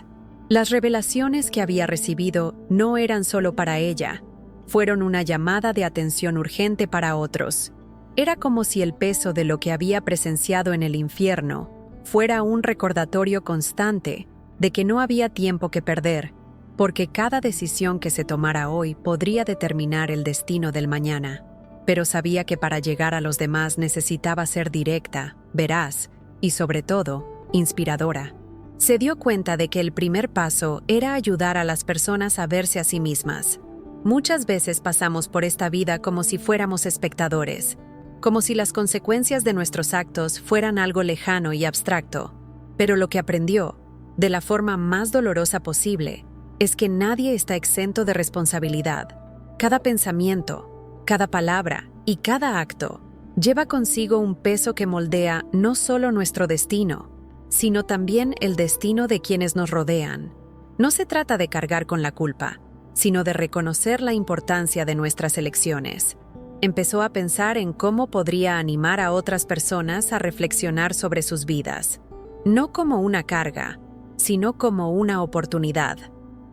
Speaker 2: Las revelaciones que había recibido no eran solo para ella, fueron una llamada de atención urgente para otros. Era como si el peso de lo que había presenciado en el infierno fuera un recordatorio constante de que no había tiempo que perder, porque cada decisión que se tomara hoy podría determinar el destino del mañana. Pero sabía que para llegar a los demás necesitaba ser directa, veraz y, sobre todo, inspiradora. Se dio cuenta de que el primer paso era ayudar a las personas a verse a sí mismas. Muchas veces pasamos por esta vida como si fuéramos espectadores, como si las consecuencias de nuestros actos fueran algo lejano y abstracto. Pero lo que aprendió, de la forma más dolorosa posible, es que nadie está exento de responsabilidad. Cada pensamiento, cada palabra y cada acto lleva consigo un peso que moldea no solo nuestro destino, sino también el destino de quienes nos rodean. No se trata de cargar con la culpa, sino de reconocer la importancia de nuestras elecciones. Empezó a pensar en cómo podría animar a otras personas a reflexionar sobre sus vidas, no como una carga, sino como una oportunidad.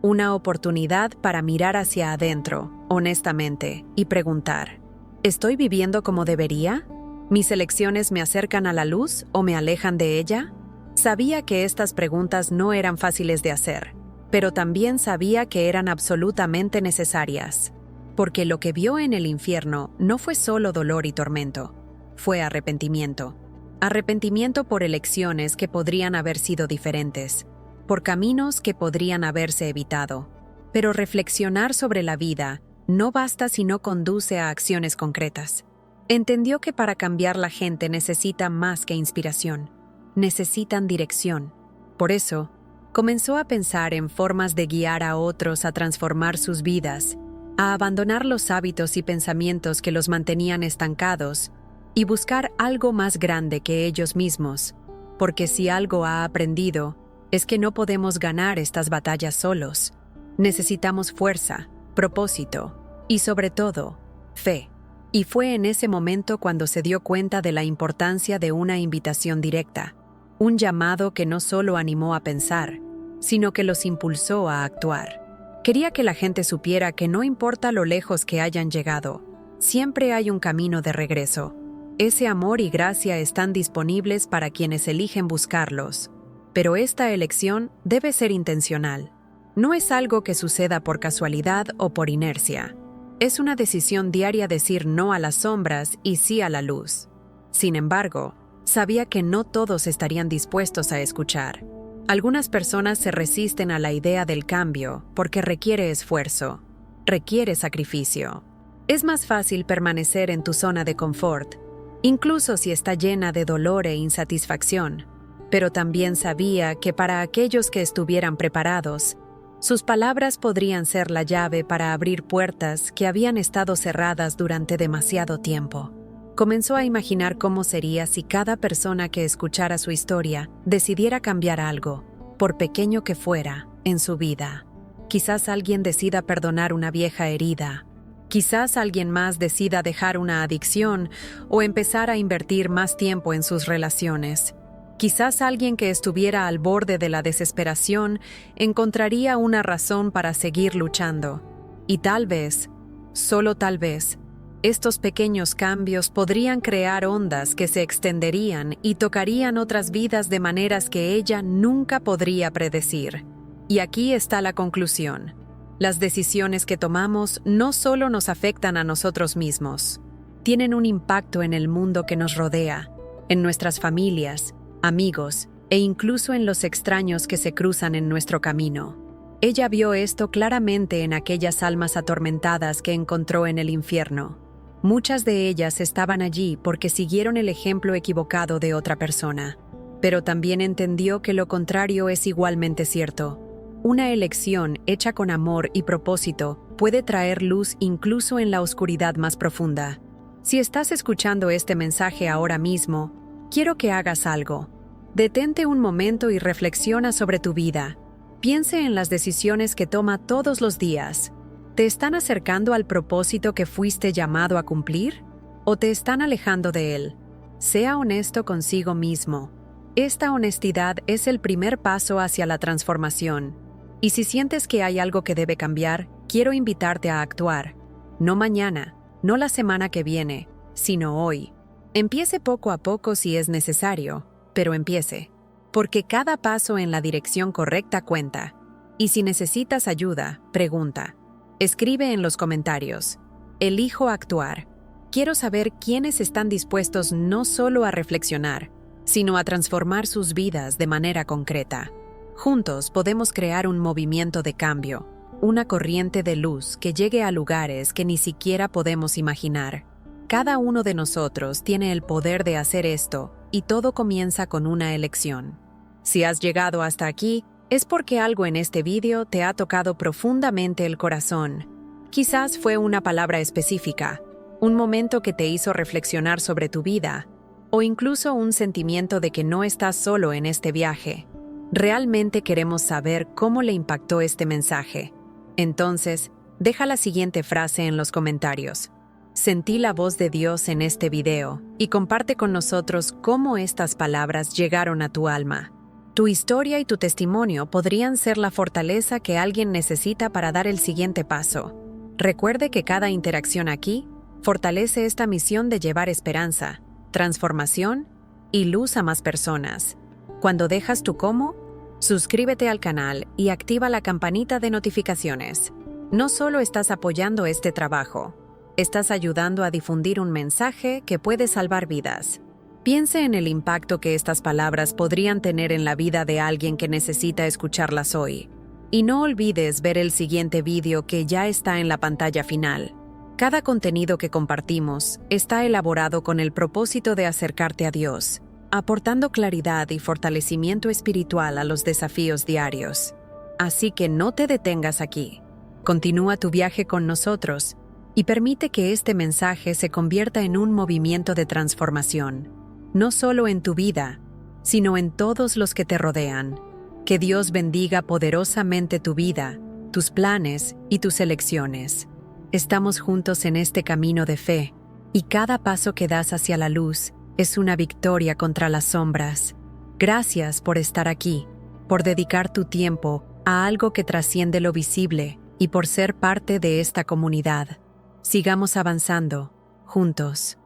Speaker 2: Una oportunidad para mirar hacia adentro, honestamente, y preguntar: ¿estoy viviendo como debería? ¿Mis elecciones me acercan a la luz o me alejan de ella? Sabía que estas preguntas no eran fáciles de hacer, pero también sabía que eran absolutamente necesarias, porque lo que vio en el infierno no fue solo dolor y tormento, fue arrepentimiento. Arrepentimiento por elecciones que podrían haber sido diferentes, por caminos que podrían haberse evitado. Pero reflexionar sobre la vida no basta si no conduce a acciones concretas. Entendió que para cambiar la gente necesita más que inspiración, necesitan dirección. Por eso, comenzó a pensar en formas de guiar a otros a transformar sus vidas, a abandonar los hábitos y pensamientos que los mantenían estancados y buscar algo más grande que ellos mismos, porque si algo ha aprendido, es que no podemos ganar estas batallas solos. Necesitamos fuerza, propósito y, sobre todo, fe. Y fue en ese momento cuando se dio cuenta de la importancia de una invitación directa, un llamado que no solo animó a pensar, sino que los impulsó a actuar. Quería que la gente supiera que no importa lo lejos que hayan llegado, siempre hay un camino de regreso. Ese amor y gracia están disponibles para quienes eligen buscarlos. Pero esta elección debe ser intencional. No es algo que suceda por casualidad o por inercia. Es una decisión diaria decir no a las sombras y sí a la luz. Sin embargo, sabía que no todos estarían dispuestos a escuchar. Algunas personas se resisten a la idea del cambio porque requiere esfuerzo, requiere sacrificio. Es más fácil permanecer en tu zona de confort, incluso si está llena de dolor e insatisfacción. Pero también sabía que para aquellos que estuvieran preparados, sus palabras podrían ser la llave para abrir puertas que habían estado cerradas durante demasiado tiempo. Comenzó a imaginar cómo sería si cada persona que escuchara su historia decidiera cambiar algo, por pequeño que fuera, en su vida. Quizás alguien decida perdonar una vieja herida. Quizás alguien más decida dejar una adicción o empezar a invertir más tiempo en sus relaciones. Quizás alguien que estuviera al borde de la desesperación encontraría una razón para seguir luchando. Y tal vez, solo tal vez, estos pequeños cambios podrían crear ondas que se extenderían y tocarían otras vidas de maneras que ella nunca podría predecir. Y aquí está la conclusión. Las decisiones que tomamos no solo nos afectan a nosotros mismos, tienen un impacto en el mundo que nos rodea, en nuestras familias, amigos e incluso en los extraños que se cruzan en nuestro camino. Ella vio esto claramente en aquellas almas atormentadas que encontró en el infierno. Muchas de ellas estaban allí porque siguieron el ejemplo equivocado de otra persona, pero también entendió que lo contrario es igualmente cierto. Una elección hecha con amor y propósito puede traer luz incluso en la oscuridad más profunda. Si estás escuchando este mensaje ahora mismo, quiero que hagas algo. Detente un momento y reflexiona sobre tu vida. Piense en las decisiones que toma todos los días. ¿Te están acercando al propósito que fuiste llamado a cumplir? ¿O te están alejando de él? Sea honesto consigo mismo. Esta honestidad es el primer paso hacia la transformación. Y si sientes que hay algo que debe cambiar, quiero invitarte a actuar. No mañana, no la semana que viene, sino hoy. Empiece poco a poco si es necesario, pero empiece. Porque cada paso en la dirección correcta cuenta. Y si necesitas ayuda, pregunta. Escribe en los comentarios. Elijo actuar. Quiero saber quiénes están dispuestos no solo a reflexionar, sino a transformar sus vidas de manera concreta. Juntos podemos crear un movimiento de cambio, una corriente de luz que llegue a lugares que ni siquiera podemos imaginar. Cada uno de nosotros tiene el poder de hacer esto, y todo comienza con una elección. Si has llegado hasta aquí, es porque algo en este vídeo te ha tocado profundamente el corazón. Quizás fue una palabra específica, un momento que te hizo reflexionar sobre tu vida, o incluso un sentimiento de que no estás solo en este viaje. Realmente queremos saber cómo le impactó este mensaje. Entonces, deja la siguiente frase en los comentarios. Sentí la voz de Dios en este video y comparte con nosotros cómo estas palabras llegaron a tu alma. Tu historia y tu testimonio podrían ser la fortaleza que alguien necesita para dar el siguiente paso. Recuerde que cada interacción aquí fortalece esta misión de llevar esperanza, transformación y luz a más personas. Cuando dejas tu cómo, suscríbete al canal y activa la campanita de notificaciones. No solo estás apoyando este trabajo, estás ayudando a difundir un mensaje que puede salvar vidas. Piense en el impacto que estas palabras podrían tener en la vida de alguien que necesita escucharlas hoy. Y no olvides ver el siguiente vídeo que ya está en la pantalla final. Cada contenido que compartimos está elaborado con el propósito de acercarte a Dios, aportando claridad y fortalecimiento espiritual a los desafíos diarios. Así que no te detengas aquí. Continúa tu viaje con nosotros y permite que este mensaje se convierta en un movimiento de transformación, no solo en tu vida, sino en todos los que te rodean. Que Dios bendiga poderosamente tu vida, tus planes y tus elecciones. Estamos juntos en este camino de fe, y cada paso que das hacia la luz es una victoria contra las sombras. Gracias por estar aquí, por dedicar tu tiempo a algo que trasciende lo visible y por ser parte de esta comunidad. Sigamos avanzando, juntos.